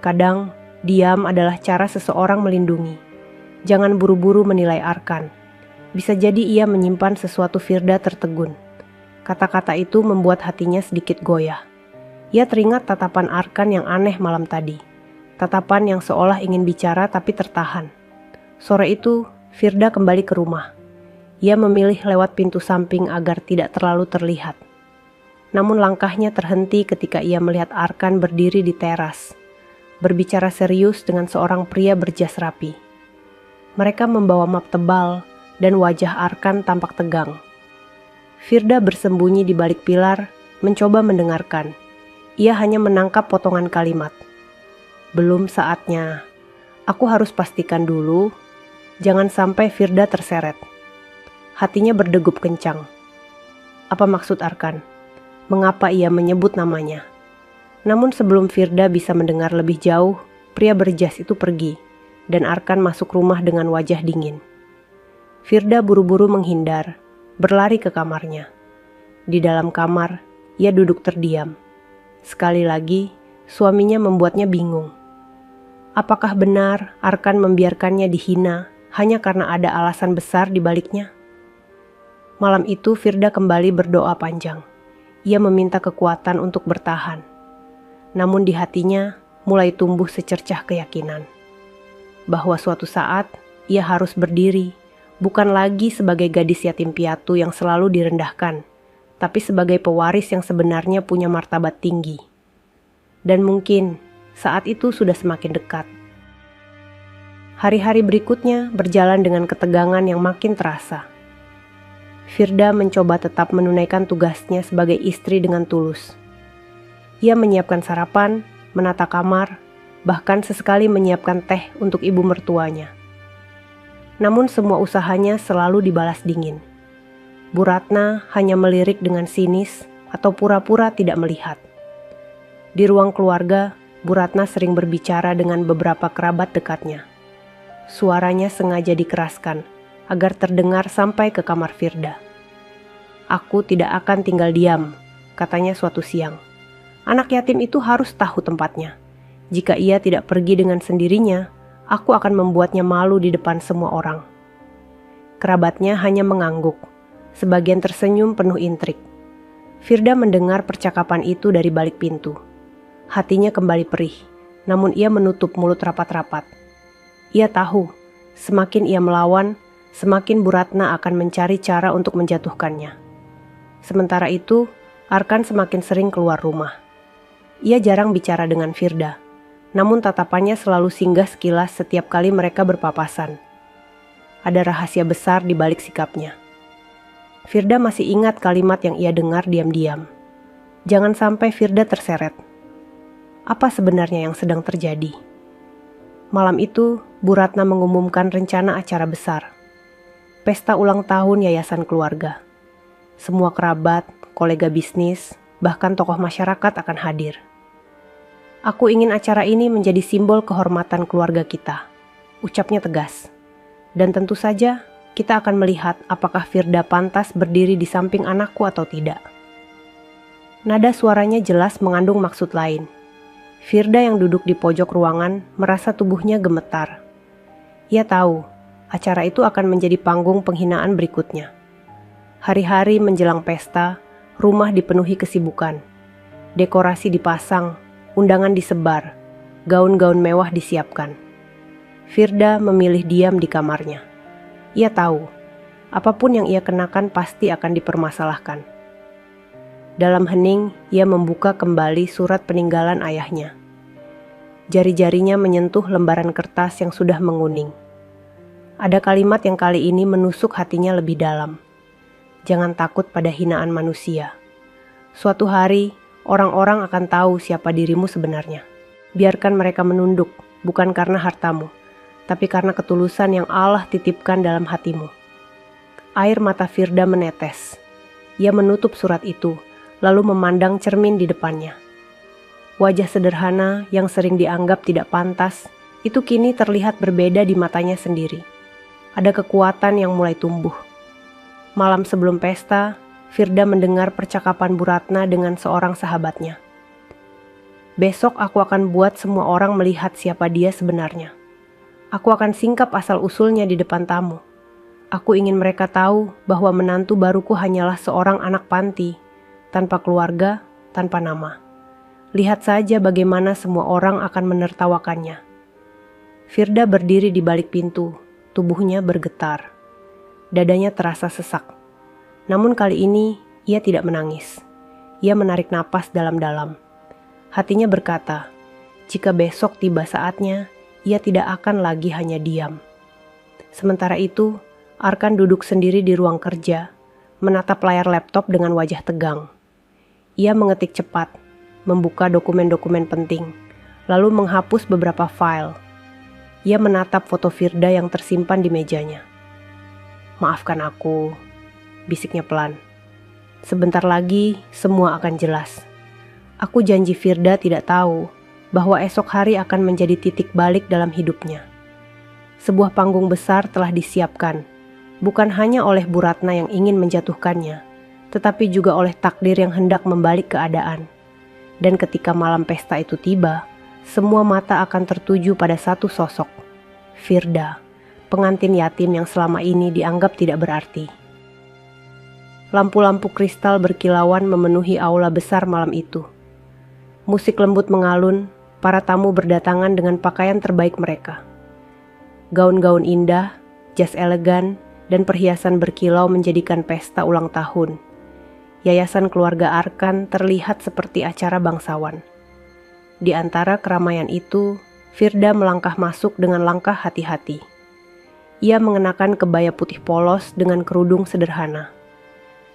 Speaker 2: Kadang, diam adalah cara seseorang melindungi. Jangan buru-buru menilai Arkan. Bisa jadi ia menyimpan sesuatu. Firda tertegun. Kata-kata itu membuat hatinya sedikit goyah. Ia teringat tatapan Arkan yang aneh malam tadi. Tatapan yang seolah ingin bicara tapi tertahan. Sore itu, Firda kembali ke rumah. Ia memilih lewat pintu samping agar tidak terlalu terlihat. Namun langkahnya terhenti ketika ia melihat Arkan berdiri di teras, berbicara serius dengan seorang pria berjas rapi. Mereka membawa map tebal dan wajah Arkan tampak tegang. Firda bersembunyi di balik pilar, mencoba mendengarkan. Ia hanya menangkap potongan kalimat. Belum saatnya. Aku harus pastikan dulu, jangan sampai Firda terseret. Hatinya berdegup kencang. Apa maksud Arkan? Mengapa ia menyebut namanya? Namun sebelum Firda bisa mendengar lebih jauh, pria berjas itu pergi, dan Arkan masuk rumah dengan wajah dingin. Firda buru-buru menghindar, berlari ke kamarnya. Di dalam kamar, ia duduk terdiam. Sekali lagi, suaminya membuatnya bingung. Apakah benar Arkan membiarkannya dihina hanya karena ada alasan besar di baliknya? Malam itu Firda kembali berdoa panjang. Ia meminta kekuatan untuk bertahan. Namun di hatinya mulai tumbuh secercah keyakinan bahwa suatu saat ia harus berdiri, bukan lagi sebagai gadis yatim piatu yang selalu direndahkan, tapi sebagai pewaris yang sebenarnya punya martabat tinggi. Dan mungkin saat itu sudah semakin dekat. Hari-hari berikutnya berjalan dengan ketegangan yang makin terasa. Firda mencoba tetap menunaikan tugasnya sebagai istri dengan tulus. Ia menyiapkan sarapan, menata kamar, bahkan sesekali menyiapkan teh untuk ibu mertuanya. Namun semua usahanya selalu dibalas dingin. Bu Ratna hanya melirik dengan sinis atau pura-pura tidak melihat. Di ruang keluarga, Bu Ratna sering berbicara dengan beberapa kerabat dekatnya. Suaranya sengaja dikeraskan agar terdengar sampai ke kamar Firda. Aku tidak akan tinggal diam, katanya suatu siang. Anak yatim itu harus tahu tempatnya. Jika ia tidak pergi dengan sendirinya, aku akan membuatnya malu di depan semua orang. Kerabatnya hanya mengangguk, sebagian tersenyum penuh intrik. Firda mendengar percakapan itu dari balik pintu. Hatinya kembali perih, namun ia menutup mulut rapat-rapat. Ia tahu, semakin ia melawan, semakin Bu Ratna akan mencari cara untuk menjatuhkannya. Sementara itu, Arkan semakin sering keluar rumah. Ia jarang bicara dengan Firda, namun tatapannya selalu singgah sekilas setiap kali mereka berpapasan. Ada rahasia besar di balik sikapnya. Firda masih ingat kalimat yang ia dengar diam-diam. Jangan sampai Firda terseret. Apa sebenarnya yang sedang terjadi? Malam itu, Bu Ratna mengumumkan rencana acara besar. Pesta ulang tahun yayasan keluarga. Semua kerabat, kolega bisnis, bahkan tokoh masyarakat akan hadir. Aku ingin acara ini menjadi simbol kehormatan keluarga kita, ucapnya tegas. Dan tentu saja, kita akan melihat apakah Firda pantas berdiri di samping anakku atau tidak. Nada suaranya jelas mengandung maksud lain. Firda yang duduk di pojok ruangan merasa tubuhnya gemetar. Ia tahu, acara itu akan menjadi panggung penghinaan berikutnya. Hari-hari menjelang pesta, rumah dipenuhi kesibukan. Dekorasi dipasang, undangan disebar, gaun-gaun mewah disiapkan. Firda memilih diam di kamarnya. Ia tahu, apapun yang ia kenakan pasti akan dipermasalahkan. Dalam hening, ia membuka kembali surat peninggalan ayahnya. Jari-jarinya menyentuh lembaran kertas yang sudah menguning. Ada kalimat yang kali ini menusuk hatinya lebih dalam. Jangan takut pada hinaan manusia. Suatu hari, orang-orang akan tahu siapa dirimu sebenarnya. Biarkan mereka menunduk, bukan karena hartamu, tapi karena ketulusan yang Allah titipkan dalam hatimu. Air mata Firda menetes. Ia menutup surat itu, lalu memandang cermin di depannya. Wajah sederhana yang sering dianggap tidak pantas, itu kini terlihat berbeda di matanya sendiri. Ada kekuatan yang mulai tumbuh. Malam sebelum pesta, Firda mendengar percakapan Bu Ratna dengan seorang sahabatnya. Besok aku akan buat semua orang melihat siapa dia sebenarnya. Aku akan singkap asal-usulnya di depan tamu. Aku ingin mereka tahu bahwa menantu baruku hanyalah seorang anak panti, tanpa keluarga, tanpa nama. Lihat saja bagaimana semua orang akan menertawakannya. Firda berdiri di balik pintu, tubuhnya bergetar. Dadanya terasa sesak. Namun kali ini, ia tidak menangis. Ia menarik napas dalam-dalam. Hatinya berkata, jika besok tiba saatnya, ia tidak akan lagi hanya diam. Sementara itu, Arkan duduk sendiri di ruang kerja, menatap layar laptop dengan wajah tegang. Ia mengetik cepat, membuka dokumen-dokumen penting, lalu menghapus beberapa file. Ia menatap foto Firda yang tersimpan di mejanya. "Maafkan aku," bisiknya pelan. "Sebentar lagi semua akan jelas. Aku janji Firda tidak tahu bahwa esok hari akan menjadi titik balik dalam hidupnya. Sebuah panggung besar telah disiapkan, bukan hanya oleh Bu Ratna yang ingin menjatuhkannya, tetapi juga oleh takdir yang hendak membalik keadaan. Dan ketika malam pesta itu tiba, semua mata akan tertuju pada satu sosok, Firda, pengantin yatim yang selama ini dianggap tidak berarti." Lampu-lampu kristal berkilauan memenuhi aula besar malam itu. Musik lembut mengalun, para tamu berdatangan dengan pakaian terbaik mereka. Gaun-gaun indah, jas elegan, dan perhiasan berkilau menjadikan pesta ulang tahun. Yayasan Keluarga Arkan terlihat seperti acara bangsawan. Di antara keramaian itu, Firda melangkah masuk dengan langkah hati-hati. Ia mengenakan kebaya putih polos dengan kerudung sederhana.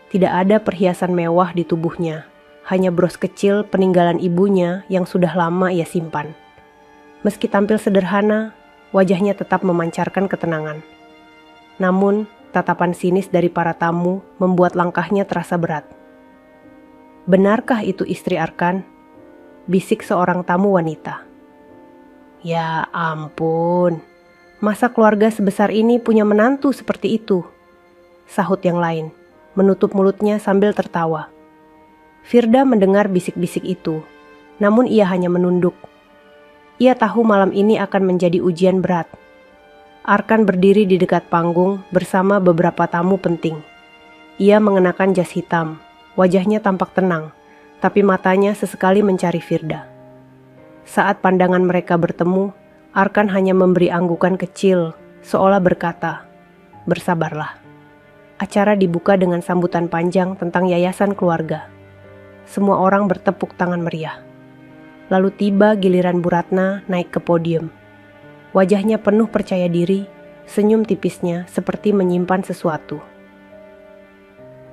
Speaker 2: Tidak ada perhiasan mewah di tubuhnya, hanya bros kecil peninggalan ibunya yang sudah lama ia simpan. Meski tampil sederhana, wajahnya tetap memancarkan ketenangan. Namun, tatapan sinis dari para tamu membuat langkahnya terasa berat. "Benarkah itu istri Arkan?" bisik seorang tamu wanita. "Ya ampun, masa keluarga sebesar ini punya menantu seperti itu?" sahut yang lain, menutup mulutnya sambil tertawa. Firda mendengar bisik-bisik itu, namun ia hanya menunduk. Ia tahu malam ini akan menjadi ujian berat. Arkan berdiri di dekat panggung bersama beberapa tamu penting. Ia mengenakan jas hitam, wajahnya tampak tenang, tapi matanya sesekali mencari Firda. Saat pandangan mereka bertemu, Arkan hanya memberi anggukan kecil, seolah berkata, "Bersabarlah." Acara dibuka dengan sambutan panjang tentang yayasan keluarga. Semua orang bertepuk tangan meriah. Lalu tiba giliran Bu Ratna naik ke podium. Wajahnya penuh percaya diri, senyum tipisnya seperti menyimpan sesuatu.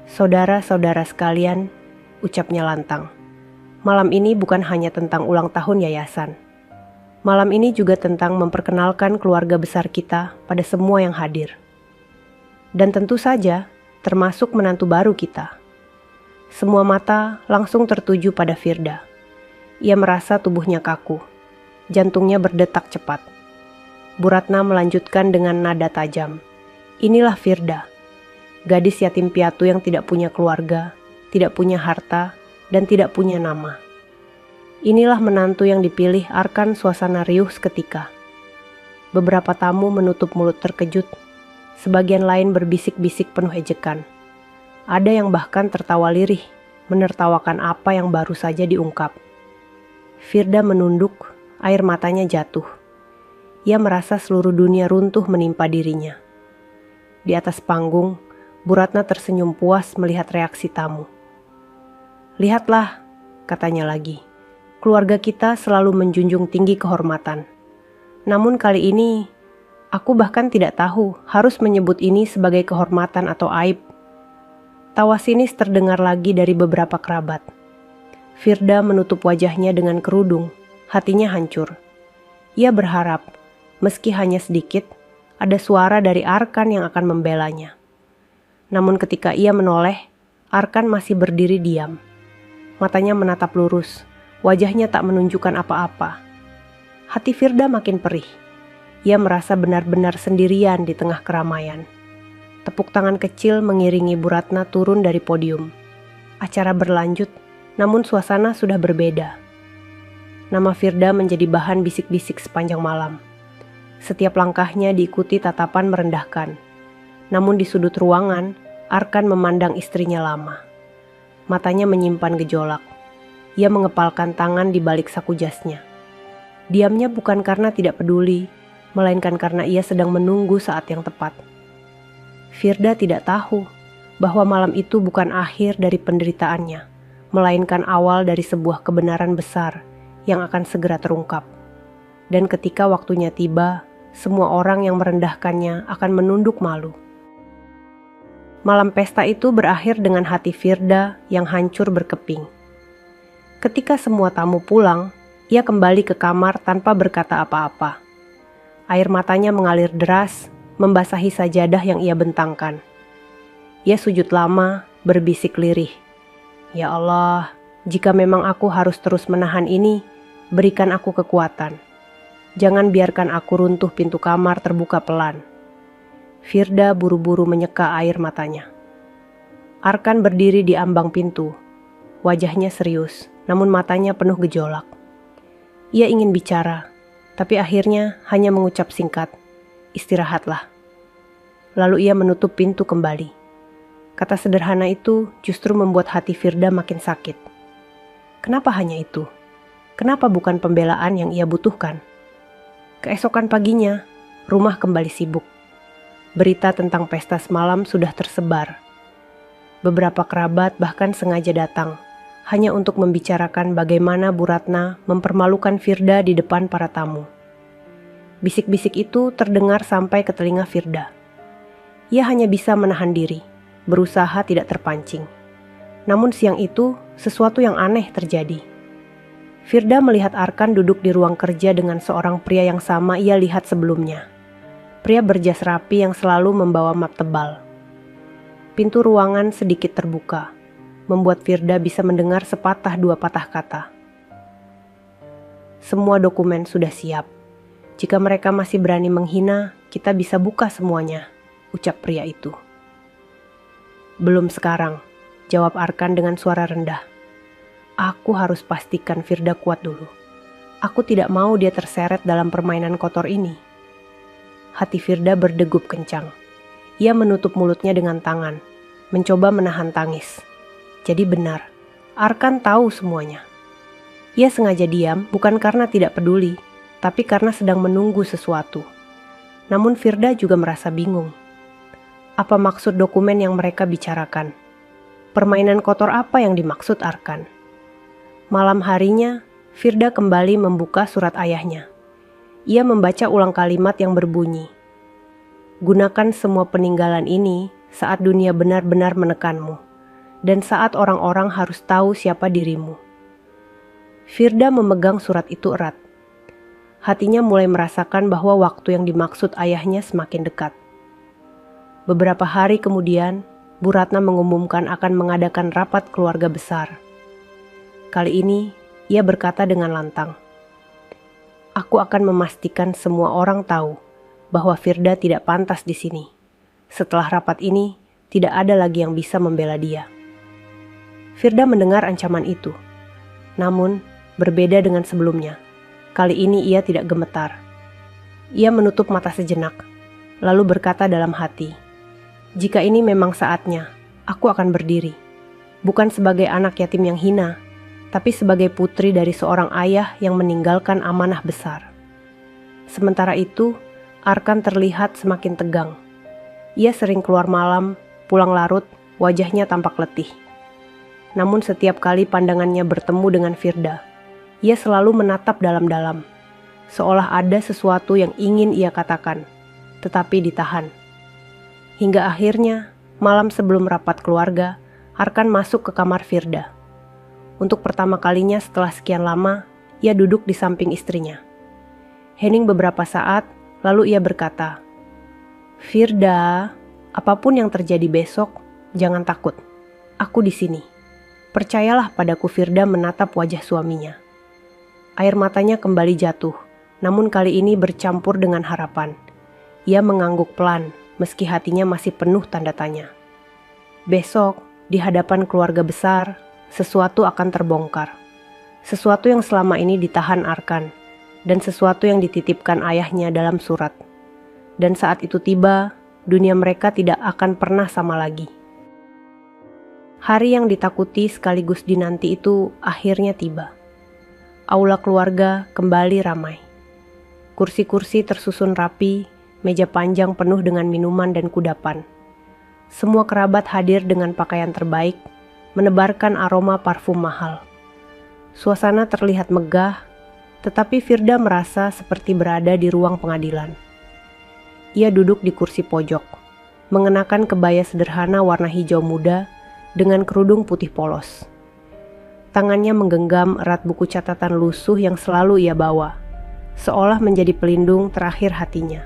Speaker 2: "Saudara-saudara sekalian," ucapnya lantang. "Malam ini bukan hanya tentang ulang tahun yayasan. Malam ini juga tentang memperkenalkan keluarga besar kita pada semua yang hadir. Dan tentu saja, termasuk menantu baru kita." Semua mata langsung tertuju pada Firda. Ia merasa tubuhnya kaku. Jantungnya berdetak cepat. Bu Ratna melanjutkan dengan nada tajam. "Inilah Firda, gadis yatim piatu yang tidak punya keluarga, tidak punya harta, dan tidak punya nama. Inilah menantu yang dipilih." Arkan suasana riuh seketika. Beberapa tamu menutup mulut terkejut. Sebagian lain berbisik-bisik penuh ejekan. Ada yang bahkan tertawa lirih, menertawakan apa yang baru saja diungkap. Firda menunduk, air matanya jatuh. Ia merasa seluruh dunia runtuh menimpa dirinya. Di atas panggung, Bu Ratna tersenyum puas melihat reaksi tamu. "Lihatlah," katanya lagi, "keluarga kita selalu menjunjung tinggi kehormatan. Namun kali ini, aku bahkan tidak tahu harus menyebut ini sebagai kehormatan atau aib." Tawa sinis terdengar lagi dari beberapa kerabat. Firda menutup wajahnya dengan kerudung, hatinya hancur. Ia berharap, meski hanya sedikit, ada suara dari Arkan yang akan membelanya. Namun ketika ia menoleh, Arkan masih berdiri diam. Matanya menatap lurus, wajahnya tak menunjukkan apa-apa. Hati Firda makin perih. Ia merasa benar-benar sendirian di tengah keramaian. Tepuk tangan kecil mengiringi Bu Ratna turun dari podium. Acara berlanjut, namun suasana sudah berbeda. Nama Firda menjadi bahan bisik-bisik sepanjang malam. Setiap langkahnya diikuti tatapan merendahkan. Namun di sudut ruangan, Arkan memandang istrinya lama. Matanya menyimpan gejolak. Ia mengepalkan tangan di balik saku jasnya. Diamnya bukan karena tidak peduli, melainkan karena ia sedang menunggu saat yang tepat. Firda tidak tahu bahwa malam itu bukan akhir dari penderitaannya, melainkan awal dari sebuah kebenaran besar yang akan segera terungkap. Dan ketika waktunya tiba, semua orang yang merendahkannya akan menunduk malu. Malam pesta itu berakhir dengan hati Firda yang hancur berkeping. Ketika semua tamu pulang, Ia kembali ke kamar tanpa berkata apa-apa. Air matanya mengalir deras, membasahi sajadah yang ia bentangkan. Ia sujud lama, berbisik lirih. Ya Allah, jika memang aku harus terus menahan ini, berikan aku kekuatan. Jangan biarkan aku runtuh. Pintu kamar terbuka pelan. Firda buru-buru menyeka air matanya. Arkan berdiri di ambang pintu. Wajahnya serius, namun matanya penuh gejolak. Ia ingin bicara, tapi akhirnya hanya mengucap singkat, "Istirahatlah." Lalu ia menutup pintu kembali. Kata sederhana itu justru membuat hati Firda makin sakit. Kenapa hanya itu? Kenapa bukan pembelaan yang ia butuhkan? Keesokan paginya, rumah kembali sibuk. Berita tentang pesta semalam sudah tersebar. Beberapa kerabat bahkan sengaja datang, hanya untuk membicarakan bagaimana Bu Ratna mempermalukan Firda di depan para tamu. Bisik-bisik itu terdengar sampai ke telinga Firda. Ia hanya bisa menahan diri, berusaha tidak terpancing. Namun siang itu, sesuatu yang aneh terjadi. Firda melihat Arkan duduk di ruang kerja dengan seorang pria yang sama ia lihat sebelumnya. Pria berjas rapi yang selalu membawa map tebal. Pintu ruangan sedikit terbuka, membuat Firda bisa mendengar sepatah dua patah kata. Semua dokumen sudah siap. Jika mereka masih berani menghina, kita bisa buka semuanya, ucap pria itu. Belum sekarang, jawab Arkan dengan suara rendah. Aku harus pastikan Firda kuat dulu. Aku tidak mau dia terseret dalam permainan kotor ini. Hati Firda berdegup kencang. Ia menutup mulutnya dengan tangan, mencoba menahan tangis. Jadi benar, Arkan tahu semuanya. Ia sengaja diam bukan karena tidak peduli, tapi karena sedang menunggu sesuatu. Namun Firda juga merasa bingung. Apa maksud dokumen yang mereka bicarakan? Permainan kotor apa yang dimaksud Arkan? Malam harinya, Firda kembali membuka surat ayahnya. Ia membaca ulang kalimat yang berbunyi, "Gunakan semua peninggalan ini saat dunia benar-benar menekanmu, dan saat orang-orang harus tahu siapa dirimu." Firda memegang surat itu erat. Hatinya mulai merasakan bahwa waktu yang dimaksud ayahnya semakin dekat. Beberapa hari kemudian, Bu Ratna mengumumkan akan mengadakan rapat keluarga besar. Kali ini, ia berkata dengan lantang, "Aku akan memastikan semua orang tahu bahwa Firda tidak pantas di sini. Setelah rapat ini, tidak ada lagi yang bisa membela dia." Firda mendengar ancaman itu. Namun, berbeda dengan sebelumnya. Kali ini ia tidak gemetar. Ia menutup mata sejenak, lalu berkata dalam hati, "Jika ini memang saatnya, aku akan berdiri. Bukan sebagai anak yatim yang hina, tapi sebagai putri dari seorang ayah yang meninggalkan amanah besar." Sementara itu, Arkan terlihat semakin tegang. Ia sering keluar malam, pulang larut, wajahnya tampak letih. Namun setiap kali pandangannya bertemu dengan Firda, ia selalu menatap dalam-dalam, seolah ada sesuatu yang ingin ia katakan, tetapi ditahan. Hingga akhirnya, malam sebelum rapat keluarga, Arkan masuk ke kamar Firda. Untuk pertama kalinya setelah sekian lama, ia duduk di samping istrinya. Hening beberapa saat, lalu ia berkata, "Firda, apapun yang terjadi besok, jangan takut. Aku di sini." "Percayalah padaku." Firda menatap wajah suaminya. Air matanya kembali jatuh, namun kali ini bercampur dengan harapan. Ia mengangguk pelan, meski hatinya masih penuh tanda tanya. Besok, di hadapan keluarga besar, sesuatu akan terbongkar. Sesuatu yang selama ini ditahan Arkan, dan sesuatu yang dititipkan ayahnya dalam surat. Dan saat itu tiba, dunia mereka tidak akan pernah sama lagi. Hari yang ditakuti sekaligus dinanti itu akhirnya tiba. Aula keluarga kembali ramai. Kursi-kursi tersusun rapi, meja panjang penuh dengan minuman dan kudapan. Semua kerabat hadir dengan pakaian terbaik, menebarkan aroma parfum mahal. Suasana terlihat megah, tetapi Firda merasa seperti berada di ruang pengadilan. Ia duduk di kursi pojok, mengenakan kebaya sederhana warna hijau muda dengan kerudung putih polos. Tangannya menggenggam erat buku catatan lusuh yang selalu ia bawa, seolah menjadi pelindung terakhir hatinya.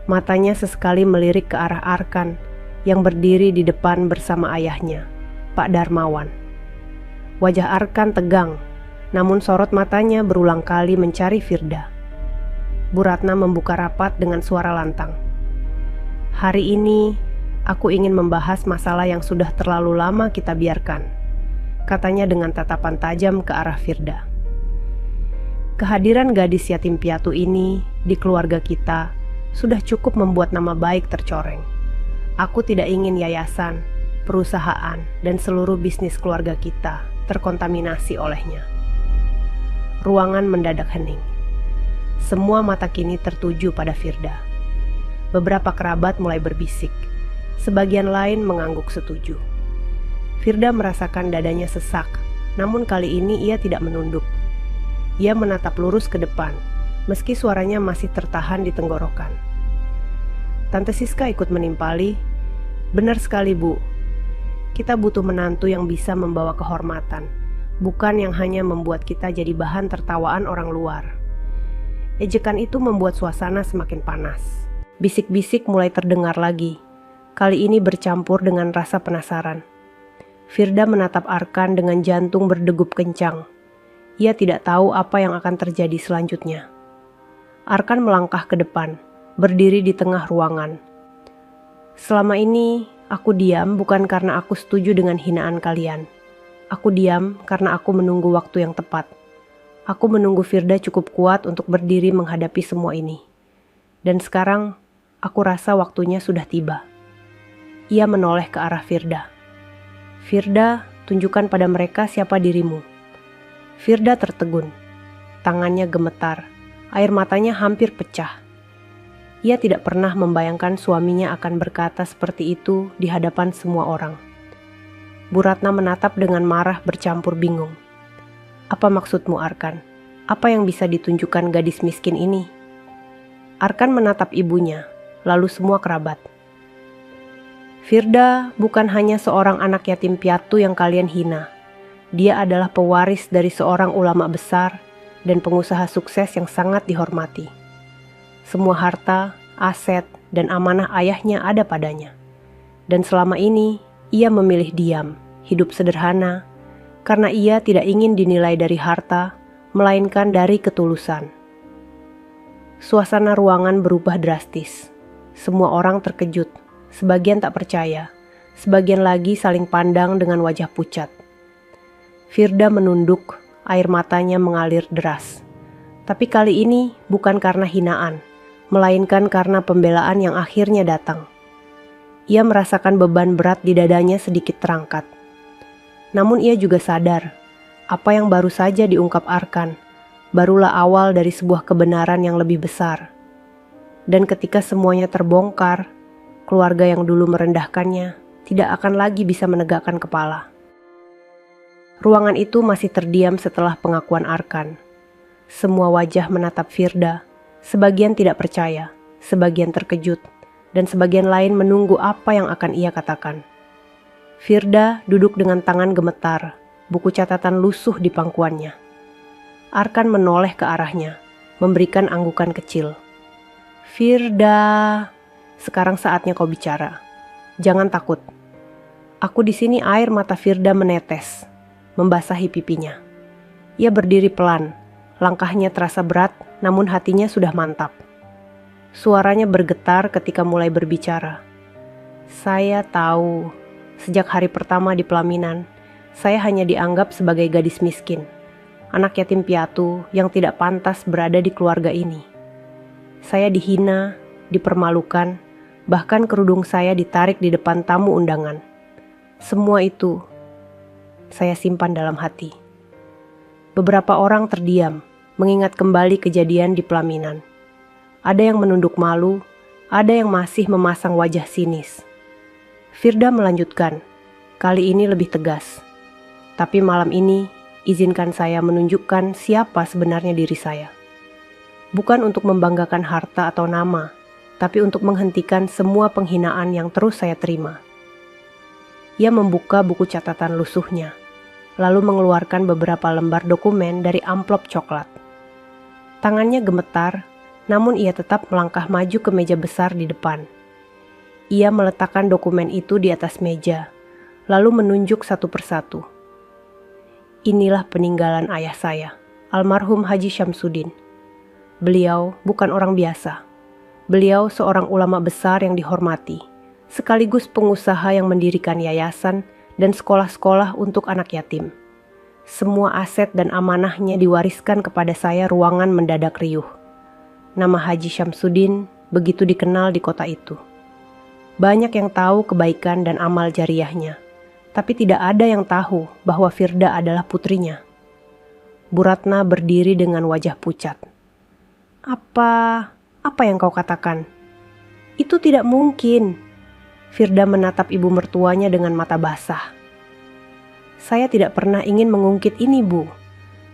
Speaker 2: Matanya sesekali melirik ke arah Arkan yang berdiri di depan bersama ayahnya, Pak Darmawan. Wajah Arkan tegang, namun sorot matanya berulang kali mencari Firda. Bu Ratna membuka rapat dengan suara lantang. "Hari ini, aku ingin membahas masalah yang sudah terlalu lama kita biarkan," katanya dengan tatapan tajam ke arah Firda. "Kehadiran gadis yatim piatu ini di keluarga kita sudah cukup membuat nama baik tercoreng. Aku tidak ingin yayasan, perusahaan, dan seluruh bisnis keluarga kita terkontaminasi olehnya." Ruangan mendadak hening. Semua mata kini tertuju pada Firda. Beberapa kerabat mulai berbisik. Sebagian lain mengangguk setuju. Firda merasakan dadanya sesak, namun kali ini ia tidak menunduk. Ia menatap lurus ke depan, meski suaranya masih tertahan di tenggorokan. Tante Siska ikut menimpali, "Benar sekali, Bu. Kita butuh menantu yang bisa membawa kehormatan, bukan yang hanya membuat kita jadi bahan tertawaan orang luar." Ejekan itu membuat suasana semakin panas. Bisik-bisik mulai terdengar lagi, kali ini bercampur dengan rasa penasaran. Firda menatap Arkan dengan jantung berdegup kencang. Ia tidak tahu apa yang akan terjadi selanjutnya. Arkan melangkah ke depan, berdiri di tengah ruangan. "Selama ini, aku diam bukan karena aku setuju dengan hinaan kalian. Aku diam karena aku menunggu waktu yang tepat. Aku menunggu Firda cukup kuat untuk berdiri menghadapi semua ini. Dan sekarang, aku rasa waktunya sudah tiba." Ia menoleh ke arah Firda. "Firda, tunjukkan pada mereka siapa dirimu." Firda tertegun. Tangannya gemetar, air matanya hampir pecah. Ia tidak pernah membayangkan suaminya akan berkata seperti itu di hadapan semua orang. Bu Ratna menatap dengan marah bercampur bingung. "Apa maksudmu, Arkan? Apa yang bisa ditunjukkan gadis miskin ini?" Arkan menatap ibunya, lalu semua kerabat. "Firda bukan hanya seorang anak yatim piatu yang kalian hina. Dia adalah pewaris dari seorang ulama besar dan pengusaha sukses yang sangat dihormati. Semua harta, aset, dan amanah ayahnya ada padanya. Dan selama ini, ia memilih diam, hidup sederhana, karena ia tidak ingin dinilai dari harta, melainkan dari ketulusan." Suasana ruangan berubah drastis. Semua orang terkejut, sebagian tak percaya, sebagian lagi saling pandang dengan wajah pucat. Firda menunduk, air matanya mengalir deras. Tapi kali ini bukan karena hinaan, melainkan karena pembelaan yang akhirnya datang. Ia merasakan beban berat di dadanya sedikit terangkat. Namun ia juga sadar, apa yang baru saja diungkap Arkan, barulah awal dari sebuah kebenaran yang lebih besar. Dan ketika semuanya terbongkar, keluarga yang dulu merendahkannya tidak akan lagi bisa menegakkan kepala. Ruangan itu masih terdiam setelah pengakuan Arkan. Semua wajah menatap Firda, sebagian tidak percaya, sebagian terkejut, dan sebagian lain menunggu apa yang akan ia katakan. Firda duduk dengan tangan gemetar, buku catatan lusuh di pangkuannya. Arkan menoleh ke arahnya, memberikan anggukan kecil. "Firda, sekarang saatnya kau bicara. Jangan takut." Aku di sini." Air mata Firda menetes, membasahi pipinya. Ia berdiri pelan, langkahnya terasa berat, namun hatinya sudah mantap. Suaranya bergetar ketika mulai berbicara. "Saya tahu, sejak hari pertama di pelaminan, saya hanya dianggap sebagai gadis miskin, anak yatim piatu yang tidak pantas berada di keluarga ini. Saya dihina, dipermalukan, bahkan kerudung saya ditarik di depan tamu undangan. Semua itu saya simpan dalam hati." Beberapa orang terdiam, mengingat kembali kejadian di pelaminan. Ada yang menunduk malu, ada yang masih memasang wajah sinis. Firda melanjutkan, kali ini lebih tegas. "Tapi malam ini, izinkan saya menunjukkan siapa sebenarnya diri saya. Bukan untuk membanggakan harta atau nama, tapi untuk menghentikan semua penghinaan yang terus saya terima." Ia membuka buku catatan lusuhnya. lalu mengeluarkan beberapa lembar dokumen dari amplop coklat. Tangannya gemetar, namun ia tetap melangkah maju ke meja besar di depan. Ia meletakkan dokumen itu di atas meja, lalu menunjuk satu persatu. Inilah peninggalan ayah saya, almarhum Haji Syamsuddin. Beliau bukan orang biasa. Beliau seorang ulama besar yang dihormati, sekaligus pengusaha yang mendirikan yayasan dan sekolah-sekolah untuk anak yatim. Semua aset dan amanahnya diwariskan kepada saya ruangan mendadak riuh. Nama Haji Syamsuddin begitu dikenal di kota itu. Banyak yang tahu kebaikan dan amal jariahnya, tapi tidak ada yang tahu bahwa Firda adalah putrinya. Bu Ratna berdiri dengan wajah pucat. Apa yang kau katakan? Itu tidak mungkin. Firda menatap ibu mertuanya dengan mata basah. Saya tidak pernah ingin mengungkit ini, Bu,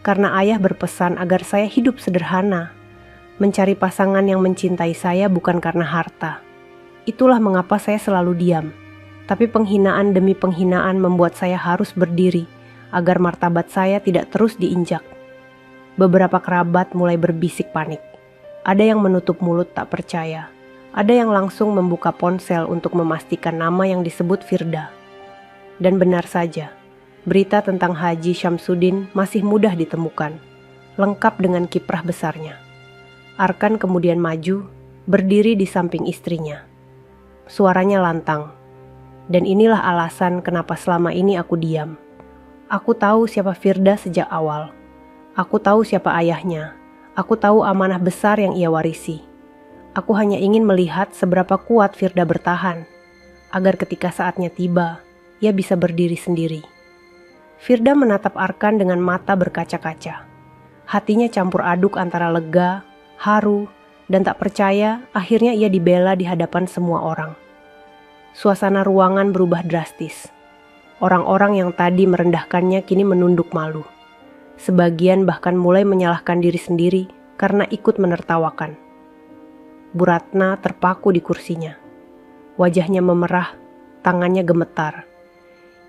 Speaker 2: karena ayah berpesan agar saya hidup sederhana, mencari pasangan yang mencintai saya bukan karena harta. Itulah mengapa saya selalu diam. Tapi penghinaan demi penghinaan membuat saya harus berdiri agar martabat saya tidak terus diinjak. Beberapa kerabat mulai berbisik panik. Ada yang menutup mulut tak percaya. Ada yang langsung membuka ponsel untuk memastikan nama yang disebut Firda. Dan benar saja, berita tentang Haji Syamsuddin masih mudah ditemukan, lengkap dengan kiprah besarnya. Arkan kemudian maju, berdiri di samping istrinya. Suaranya lantang. Dan inilah alasan kenapa selama ini aku diam. Aku tahu siapa Firda sejak awal. Aku tahu siapa ayahnya. Aku tahu amanah besar yang ia warisi. Aku hanya ingin melihat seberapa kuat Firda bertahan, agar ketika saatnya tiba, ia bisa berdiri sendiri. Firda menatap Arkan dengan mata berkaca-kaca. Hatinya campur aduk antara lega, haru, dan tak percaya akhirnya ia dibela di hadapan semua orang. Suasana ruangan berubah drastis. Orang-orang yang tadi merendahkannya kini menunduk malu. Sebagian bahkan mulai menyalahkan diri sendiri karena ikut menertawakan. Bu Ratna terpaku di kursinya. Wajahnya memerah, tangannya gemetar.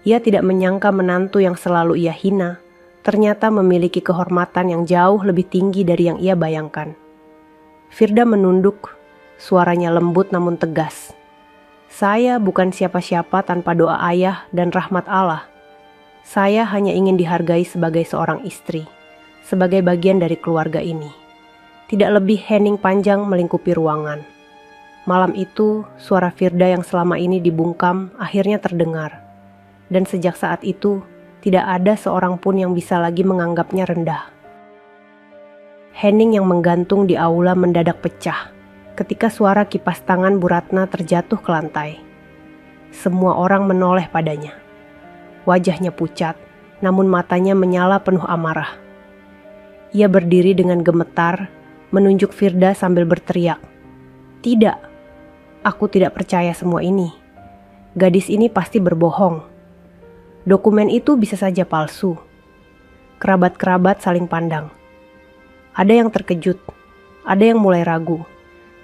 Speaker 2: Ia tidak menyangka menantu yang selalu ia hina, ternyata memiliki kehormatan yang jauh lebih tinggi dari yang ia bayangkan. Firda menunduk, suaranya lembut namun tegas. Saya bukan siapa-siapa tanpa doa ayah dan rahmat Allah. Saya hanya ingin dihargai sebagai seorang istri, sebagai bagian dari keluarga ini. Tidak lebih hening panjang melingkupi ruangan. Malam itu, suara Firda yang selama ini dibungkam akhirnya terdengar. Dan sejak saat itu, tidak ada seorang pun yang bisa lagi menganggapnya rendah. Hening yang menggantung di aula mendadak pecah ketika suara kipas tangan Bu Ratna terjatuh ke lantai. Semua orang menoleh padanya. Wajahnya pucat, namun matanya menyala penuh amarah. Ia berdiri dengan gemetar, menunjuk Firda sambil berteriak. Tidak, aku tidak percaya semua ini. Gadis ini pasti berbohong. Dokumen itu bisa saja palsu. Kerabat-kerabat saling pandang. Ada yang terkejut, ada yang mulai ragu.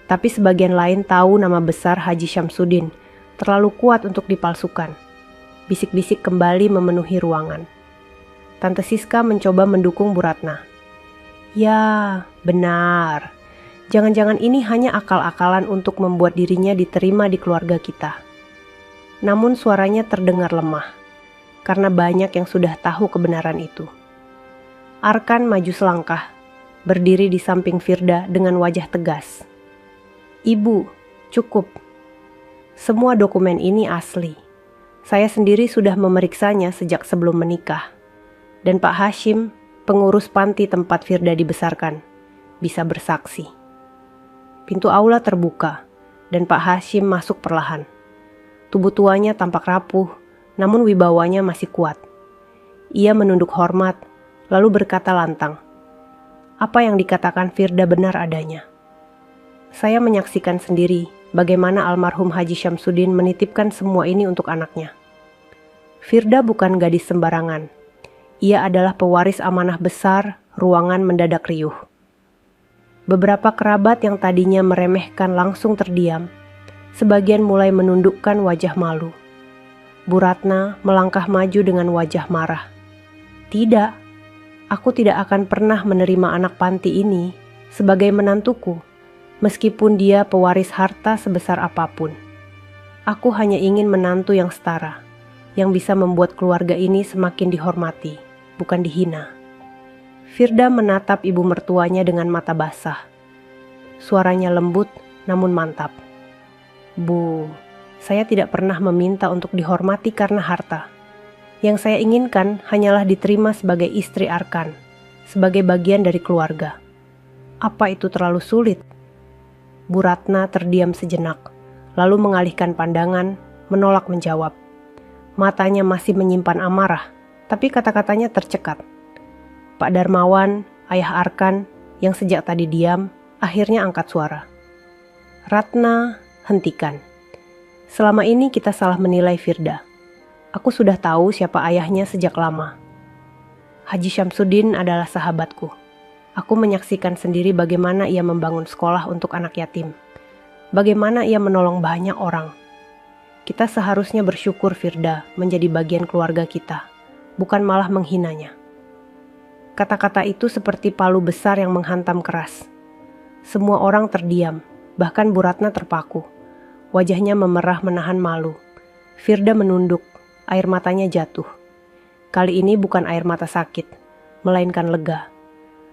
Speaker 2: Tapi sebagian lain tahu nama besar Haji Syamsuddin terlalu kuat untuk dipalsukan. Bisik-bisik kembali memenuhi ruangan. Tante Siska mencoba mendukung Bu Ratna. Ya, benar. Jangan-jangan ini hanya akal-akalan untuk membuat dirinya diterima di keluarga kita. Namun suaranya terdengar lemah, karena banyak yang sudah tahu kebenaran itu. Arkan maju selangkah, berdiri di samping Firda dengan wajah tegas. Ibu, cukup. Semua dokumen ini asli. Saya sendiri sudah memeriksanya sejak sebelum menikah. Dan Pak Hashim, pengurus panti tempat Firda dibesarkan, bisa bersaksi. Pintu aula terbuka, dan Pak Hashim masuk perlahan. Tubuh tuanya tampak rapuh, namun wibawanya masih kuat. Ia menunduk hormat, lalu berkata lantang, "Apa yang dikatakan Firda benar adanya. Saya menyaksikan sendiri bagaimana almarhum Haji Syamsuddin menitipkan semua ini untuk anaknya. Firda bukan gadis sembarangan. Ia adalah pewaris amanah besar, ruangan mendadak riuh." Beberapa kerabat yang tadinya meremehkan langsung terdiam. Sebagian mulai menundukkan wajah malu. Bu Ratna melangkah maju dengan wajah marah. Tidak, aku tidak akan pernah menerima anak panti ini sebagai menantuku, meskipun dia pewaris harta sebesar apapun. Aku hanya ingin menantu yang setara, yang bisa membuat keluarga ini semakin dihormati, bukan dihina. Firda menatap ibu mertuanya dengan mata basah. Suaranya lembut namun mantap. Bu, saya tidak pernah meminta untuk dihormati karena harta. Yang saya inginkan hanyalah diterima sebagai istri Arkan, sebagai bagian dari keluarga. Apa itu terlalu sulit? Bu Ratna terdiam sejenak, lalu mengalihkan pandangan, menolak menjawab. Matanya masih menyimpan amarah, tapi kata-katanya tercekat. Pak Darmawan, ayah Arkan, yang sejak tadi diam, akhirnya angkat suara. Ratna, hentikan. Selama ini kita salah menilai Firda. Aku sudah tahu siapa ayahnya sejak lama. Haji Syamsuddin adalah sahabatku. Aku menyaksikan sendiri bagaimana ia membangun sekolah untuk anak yatim. Bagaimana ia menolong banyak orang. Kita seharusnya bersyukur Firda menjadi bagian keluarga kita, bukan malah menghinanya. Kata-kata itu seperti palu besar yang menghantam keras. Semua orang terdiam, bahkan Bu Ratna terpaku. Wajahnya memerah menahan malu. Firda menunduk, air matanya jatuh. Kali ini bukan air mata sakit, melainkan lega.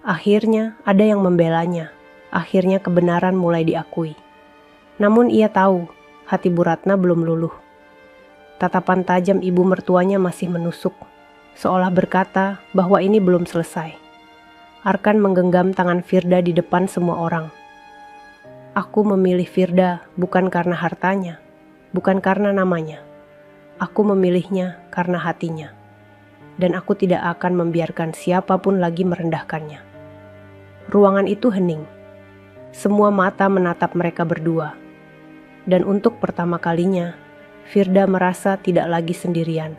Speaker 2: Akhirnya ada yang membelanya. Akhirnya kebenaran mulai diakui. Namun ia tahu, hati Bu Ratna belum luluh. Tatapan tajam ibu mertuanya masih menusuk, seolah berkata bahwa ini belum selesai. Arkan menggenggam tangan Firda di depan semua orang. Aku memilih Firda bukan karena hartanya, bukan karena namanya. Aku memilihnya karena hatinya. Dan aku tidak akan membiarkan siapapun lagi merendahkannya. Ruangan itu hening. Semua mata menatap mereka berdua. Dan untuk pertama kalinya, Firda merasa tidak lagi sendirian.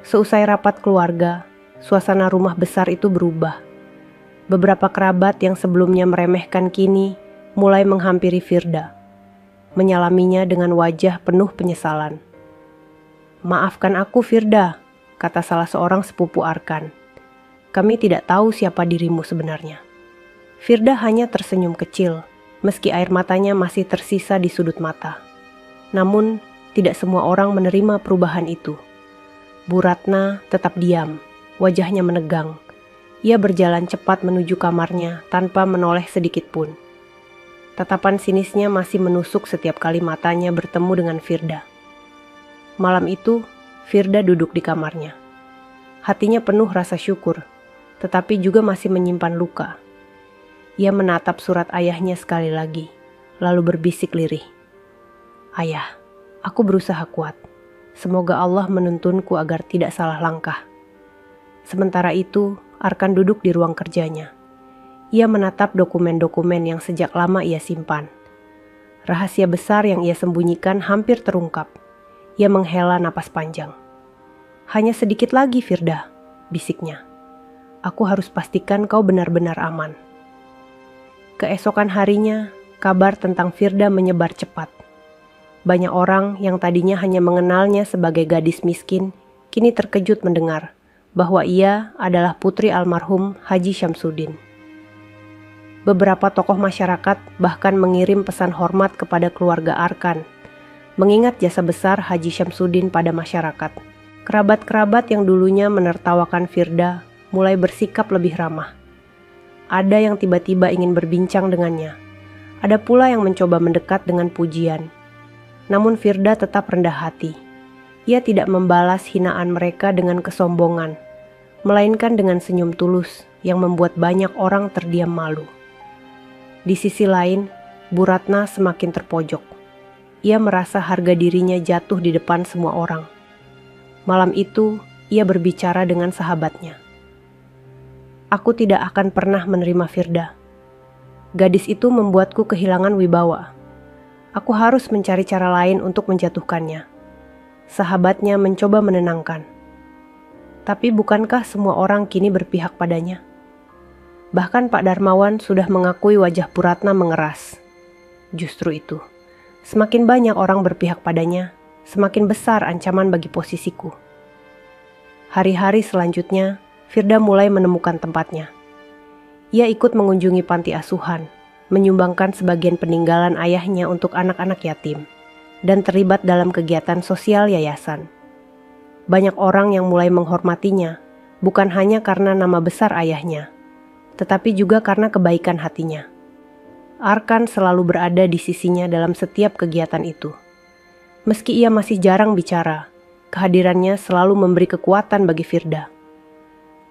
Speaker 2: Seusai rapat keluarga, suasana rumah besar itu berubah. Beberapa kerabat yang sebelumnya meremehkan kini mulai menghampiri Firda, menyalaminya dengan wajah penuh penyesalan. Maafkan aku Firda, kata salah seorang sepupu Arkan. Kami tidak tahu siapa dirimu sebenarnya. Firda hanya tersenyum kecil, meski air matanya masih tersisa di sudut mata. Namun, tidak semua orang menerima perubahan itu. Bu Ratna tetap diam, wajahnya menegang. Ia berjalan cepat menuju kamarnya tanpa menoleh sedikit pun. Tatapan sinisnya masih menusuk setiap kali matanya bertemu dengan Firda. Malam itu, Firda duduk di kamarnya. Hatinya penuh rasa syukur, tetapi juga masih menyimpan luka. Ia menatap surat ayahnya sekali lagi, lalu berbisik lirih. Ayah, aku berusaha kuat. Semoga Allah menuntunku agar tidak salah langkah. Sementara itu, Arkan duduk di ruang kerjanya. Ia menatap dokumen-dokumen yang sejak lama ia simpan. Rahasia besar yang ia sembunyikan hampir terungkap. Ia menghela napas panjang. Hanya sedikit lagi, Firda, bisiknya. Aku harus pastikan kau benar-benar aman. Keesokan harinya, kabar tentang Firda menyebar cepat. Banyak orang yang tadinya hanya mengenalnya sebagai gadis miskin, kini terkejut mendengar bahwa ia adalah putri almarhum Haji Syamsuddin. Beberapa tokoh masyarakat bahkan mengirim pesan hormat kepada keluarga Arkan, mengingat jasa besar Haji Syamsuddin pada masyarakat. Kerabat-kerabat yang dulunya menertawakan Firda mulai bersikap lebih ramah. Ada yang tiba-tiba ingin berbincang dengannya. Ada pula yang mencoba mendekat dengan pujian. Namun Firda tetap rendah hati. Ia tidak membalas hinaan mereka dengan kesombongan, melainkan dengan senyum tulus yang membuat banyak orang terdiam malu. Di sisi lain, Bu Ratna semakin terpojok. Ia merasa harga dirinya jatuh di depan semua orang. Malam itu, ia berbicara dengan sahabatnya. Aku tidak akan pernah menerima Firda. Gadis itu membuatku kehilangan wibawa. Aku harus mencari cara lain untuk menjatuhkannya. Sahabatnya mencoba menenangkan. Tapi bukankah semua orang kini berpihak padanya? Bahkan Pak Darmawan sudah mengakui wajah Bu Ratna mengeras. Justru itu, semakin banyak orang berpihak padanya, semakin besar ancaman bagi posisiku. Hari-hari selanjutnya, Firda mulai menemukan tempatnya. Ia ikut mengunjungi panti asuhan, menyumbangkan sebagian peninggalan ayahnya untuk anak-anak yatim, dan terlibat dalam kegiatan sosial yayasan. Banyak orang yang mulai menghormatinya, bukan hanya karena nama besar ayahnya, tetapi juga karena kebaikan hatinya. Arkan selalu berada di sisinya dalam setiap kegiatan itu. Meski ia masih jarang bicara, kehadirannya selalu memberi kekuatan bagi Firda.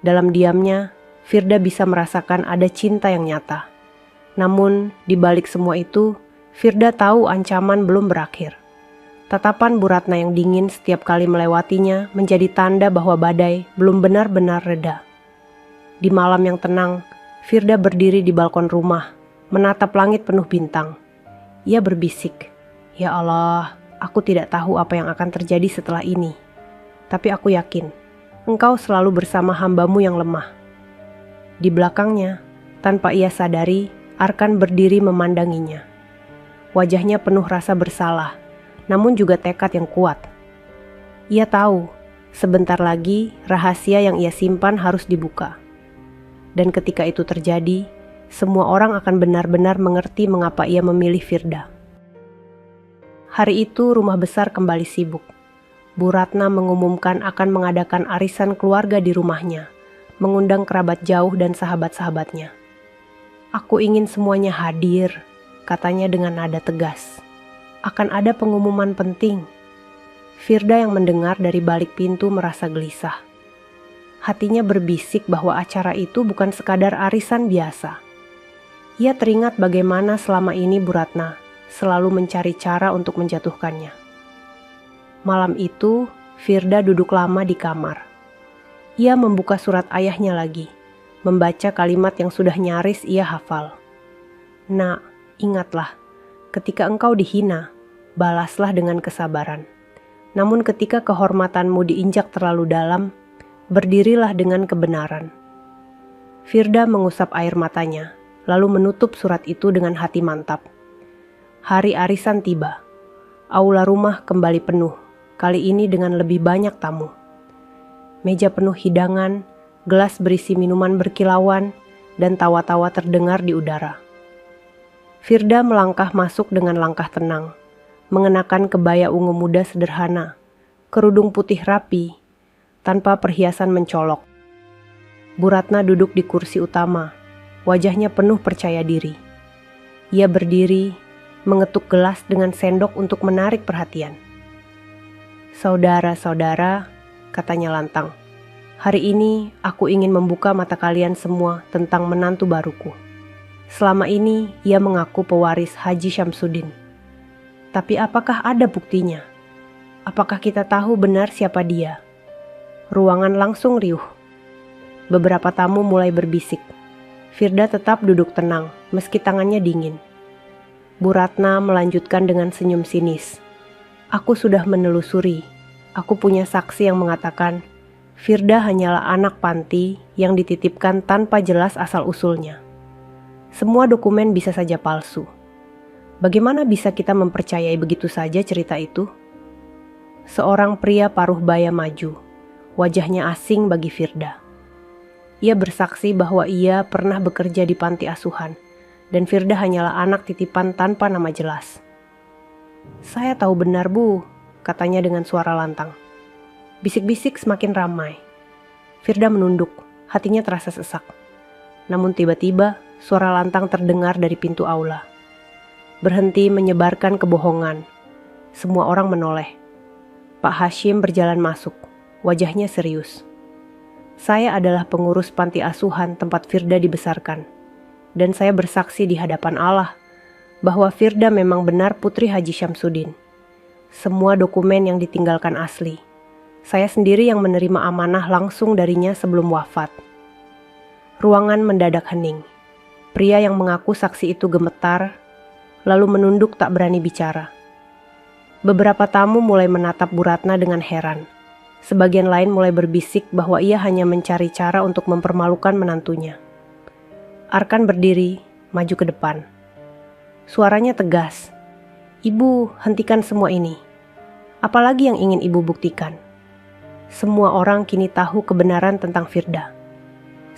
Speaker 2: Dalam diamnya, Firda bisa merasakan ada cinta yang nyata. Namun, di balik semua itu, Firda tahu ancaman belum berakhir. Tatapan Bu Ratna yang dingin setiap kali melewatinya menjadi tanda bahwa badai belum benar-benar reda. Di malam yang tenang, Firda berdiri di balkon rumah, menatap langit penuh bintang. Ia berbisik, "Ya Allah, aku tidak tahu apa yang akan terjadi setelah ini. Tapi aku yakin, Engkau selalu bersama hamba-Mu yang lemah." Di belakangnya, tanpa ia sadari, Arkan berdiri memandanginya. Wajahnya penuh rasa bersalah, namun juga tekad yang kuat. Ia tahu, sebentar lagi rahasia yang ia simpan harus dibuka. Dan ketika itu terjadi, semua orang akan benar-benar mengerti mengapa ia memilih Firda. Hari itu rumah besar kembali sibuk. Bu Ratna mengumumkan akan mengadakan arisan keluarga di rumahnya, mengundang kerabat jauh dan sahabat-sahabatnya. "Aku ingin semuanya hadir," katanya dengan nada tegas. "Akan ada pengumuman penting." Firda yang mendengar dari balik pintu merasa gelisah. Hatinya berbisik bahwa acara itu bukan sekadar arisan biasa. Ia teringat bagaimana selama ini Bu Ratna selalu mencari cara untuk menjatuhkannya. Malam itu, Firda duduk lama di kamar. Ia membuka surat ayahnya lagi, membaca kalimat yang sudah nyaris ia hafal. "Nak, ingatlah, ketika engkau dihina, balaslah dengan kesabaran. Namun ketika kehormatanmu diinjak terlalu dalam, berdirilah dengan kebenaran." Firda mengusap air matanya, lalu menutup surat itu dengan hati mantap. Hari arisan tiba. Aula rumah kembali penuh, kali ini dengan lebih banyak tamu. Meja penuh hidangan, gelas berisi minuman berkilauan, dan tawa-tawa terdengar di udara. Firda melangkah masuk dengan langkah tenang, mengenakan kebaya ungu muda sederhana, kerudung putih rapi, tanpa perhiasan mencolok. Bu Ratna duduk di kursi utama, wajahnya penuh percaya diri. Ia berdiri, mengetuk gelas dengan sendok untuk menarik perhatian. "Saudara-saudara," katanya lantang, "hari ini aku ingin membuka mata kalian semua tentang menantu baruku. Selama ini ia mengaku pewaris Haji Syamsuddin. Tapi apakah ada buktinya? Apakah kita tahu benar siapa dia?" Ruangan langsung riuh. Beberapa tamu mulai berbisik. Firda tetap duduk tenang, meski tangannya dingin. Bu Ratna melanjutkan dengan senyum sinis. "Aku sudah menelusuri. Aku punya saksi yang mengatakan Firda hanyalah anak panti yang dititipkan tanpa jelas asal-usulnya. Semua dokumen bisa saja palsu. Bagaimana bisa kita mempercayai begitu saja cerita itu?" Seorang pria paruh baya maju. Wajahnya asing bagi Firda. Ia bersaksi bahwa ia pernah bekerja di panti asuhan, dan Firda hanyalah anak titipan tanpa nama jelas. "Saya tahu benar, Bu," katanya dengan suara lantang. Bisik-bisik semakin ramai. Firda menunduk, hatinya terasa sesak. Namun tiba-tiba suara lantang terdengar dari pintu aula. Berhenti menyebarkan kebohongan. Semua orang menoleh. Pak Hashim berjalan masuk, wajahnya serius. "Saya adalah pengurus panti asuhan tempat Firda dibesarkan, dan saya bersaksi di hadapan Allah bahwa Firda memang benar putri Haji Syamsuddin. Semua dokumen yang ditinggalkan asli. Saya sendiri yang menerima amanah langsung darinya sebelum wafat." Ruangan mendadak hening. Pria yang mengaku saksi itu gemetar, lalu menunduk tak berani bicara. Beberapa tamu mulai menatap Bu Ratna dengan heran. Sebagian lain mulai berbisik bahwa ia hanya mencari cara untuk mempermalukan menantunya. Arkan berdiri, maju ke depan. Suaranya tegas. "Ibu, hentikan semua ini. Apalagi yang ingin ibu buktikan?" Semua orang kini tahu kebenaran tentang Firda.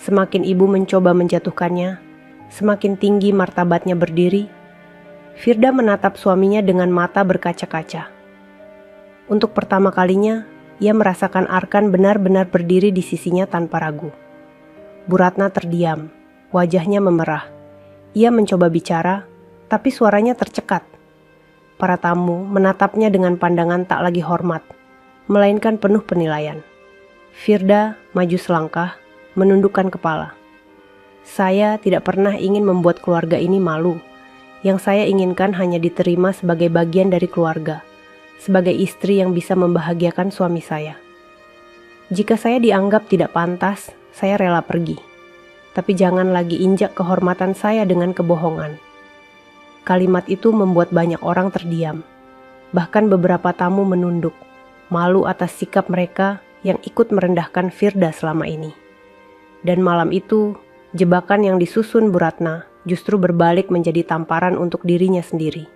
Speaker 2: Semakin ibu mencoba menjatuhkannya, semakin tinggi martabatnya berdiri. Firda menatap suaminya dengan mata berkaca-kaca. Untuk pertama kalinya, ia merasakan Arkan benar-benar berdiri di sisinya tanpa ragu. Bu Ratna terdiam, wajahnya memerah. Ia mencoba bicara, tapi suaranya tercekat. Para tamu menatapnya dengan pandangan tak lagi hormat, melainkan penuh penilaian. Firda maju selangkah, menundukkan kepala. Saya tidak pernah ingin membuat keluarga ini malu. Yang saya inginkan hanya diterima sebagai bagian dari keluarga, sebagai istri yang bisa membahagiakan suami saya. Jika saya dianggap tidak pantas, saya rela pergi. Tapi jangan lagi injak kehormatan saya dengan kebohongan. Kalimat itu membuat banyak orang terdiam. Bahkan beberapa tamu menunduk, malu atas sikap mereka yang ikut merendahkan Firda selama ini. Dan malam itu, jebakan yang disusun Bu Ratna justru berbalik menjadi tamparan untuk dirinya sendiri.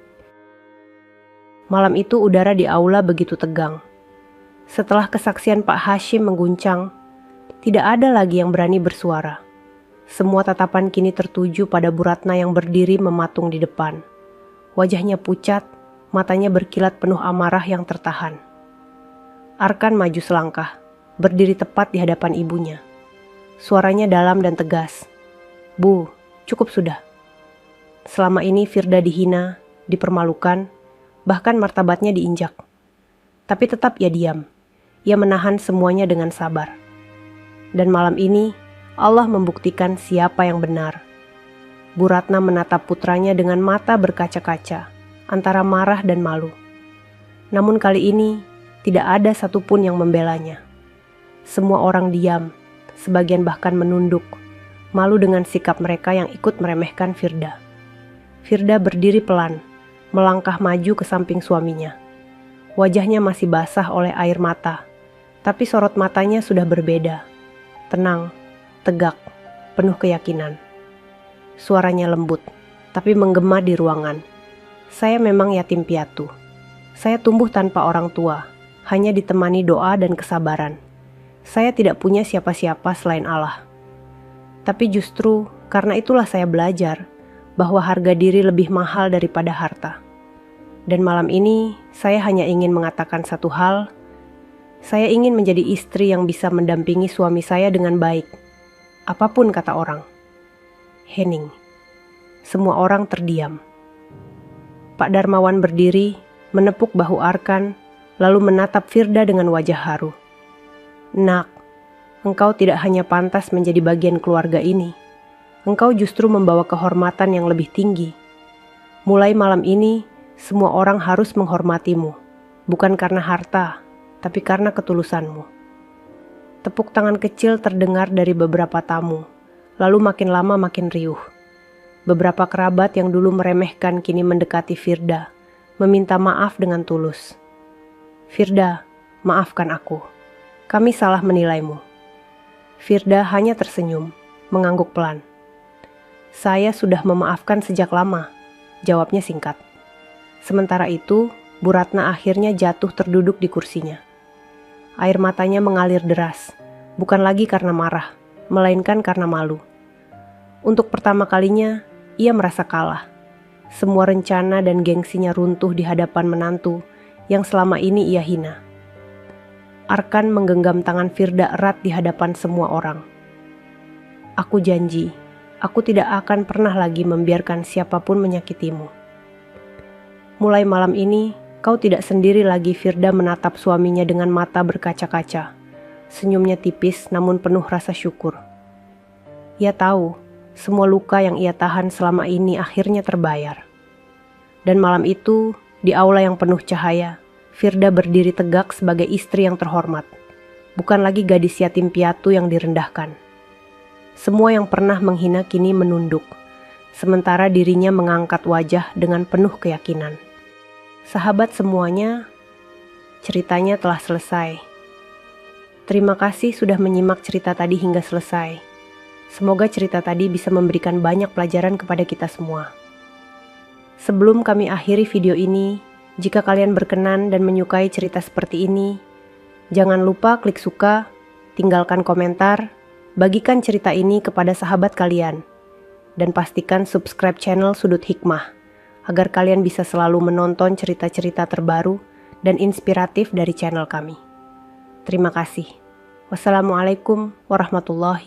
Speaker 2: Malam itu udara di aula begitu tegang. Setelah kesaksian Pak Hashim mengguncang, tidak ada lagi yang berani bersuara. Semua tatapan kini tertuju pada Bu Ratna yang berdiri mematung di depan. Wajahnya pucat, matanya berkilat penuh amarah yang tertahan. Arkan maju selangkah, berdiri tepat di hadapan ibunya. Suaranya dalam dan tegas. Bu, cukup sudah. Selama ini Firda dihina, dipermalukan, bahkan martabatnya diinjak. Tapi tetap ia diam. Ia menahan semuanya dengan sabar. Dan malam ini, Allah membuktikan siapa yang benar. Bu Ratna menatap putranya dengan mata berkaca-kaca, antara marah dan malu. Namun kali ini, tidak ada satupun yang membelanya. Semua orang diam, sebagian bahkan menunduk, malu dengan sikap mereka yang ikut meremehkan Firda. Firda berdiri pelan, melangkah maju ke samping suaminya. Wajahnya masih basah oleh air mata, tapi sorot matanya sudah berbeda. Tenang, tegak, penuh keyakinan. Suaranya lembut, tapi menggema di ruangan. Saya memang yatim piatu. Saya tumbuh tanpa orang tua, hanya ditemani doa dan kesabaran. Saya tidak punya siapa-siapa selain Allah. Tapi justru karena itulah saya belajar bahwa harga diri lebih mahal daripada harta. Dan malam ini saya hanya ingin mengatakan satu hal. Saya ingin menjadi istri yang bisa mendampingi suami saya dengan baik. Apapun kata orang. Hening. Semua orang terdiam. Pak Darmawan berdiri, menepuk bahu Arkan, lalu menatap Firda dengan wajah haru. Nak, engkau tidak hanya pantas menjadi bagian keluarga ini. Engkau justru membawa kehormatan yang lebih tinggi. Mulai malam ini, semua orang harus menghormatimu. Bukan karena harta, tapi karena ketulusanmu. Tepuk tangan kecil terdengar dari beberapa tamu, lalu makin lama makin riuh. Beberapa kerabat yang dulu meremehkan kini mendekati Firda, meminta maaf dengan tulus. Firda, maafkan aku. Kami salah menilaimu. Firda hanya tersenyum, mengangguk pelan. Saya sudah memaafkan sejak lama, jawabnya singkat. Sementara itu, Bu Ratna akhirnya jatuh terduduk di kursinya. Air matanya mengalir deras, bukan lagi karena marah, melainkan karena malu. Untuk pertama kalinya, ia merasa kalah. Semua rencana dan gengsinya runtuh di hadapan menantu yang selama ini ia hina. Arkan menggenggam tangan Firda erat di hadapan semua orang. Aku janji, aku tidak akan pernah lagi membiarkan siapapun menyakitimu. Mulai malam ini, kau tidak sendiri lagi. Firda menatap suaminya dengan mata berkaca-kaca. Senyumnya tipis namun penuh rasa syukur. Ia tahu, semua luka yang ia tahan selama ini akhirnya terbayar. Dan malam itu, di aula yang penuh cahaya, Firda berdiri tegak sebagai istri yang terhormat. Bukan lagi gadis yatim piatu yang direndahkan. Semua yang pernah menghina kini menunduk, sementara dirinya mengangkat wajah dengan penuh keyakinan. Sahabat semuanya, ceritanya telah selesai. Terima kasih sudah menyimak cerita tadi hingga selesai. Semoga cerita tadi bisa memberikan banyak pelajaran kepada kita semua. Sebelum kami akhiri video ini, jika kalian berkenan dan menyukai cerita seperti ini, Jangan lupa klik suka, tinggalkan komentar, bagikan cerita ini kepada sahabat kalian, dan pastikan subscribe channel Sudut Hikmah agar kalian bisa selalu menonton cerita-cerita terbaru dan inspiratif dari channel kami. Terima kasih. Wassalamualaikum warahmatullahi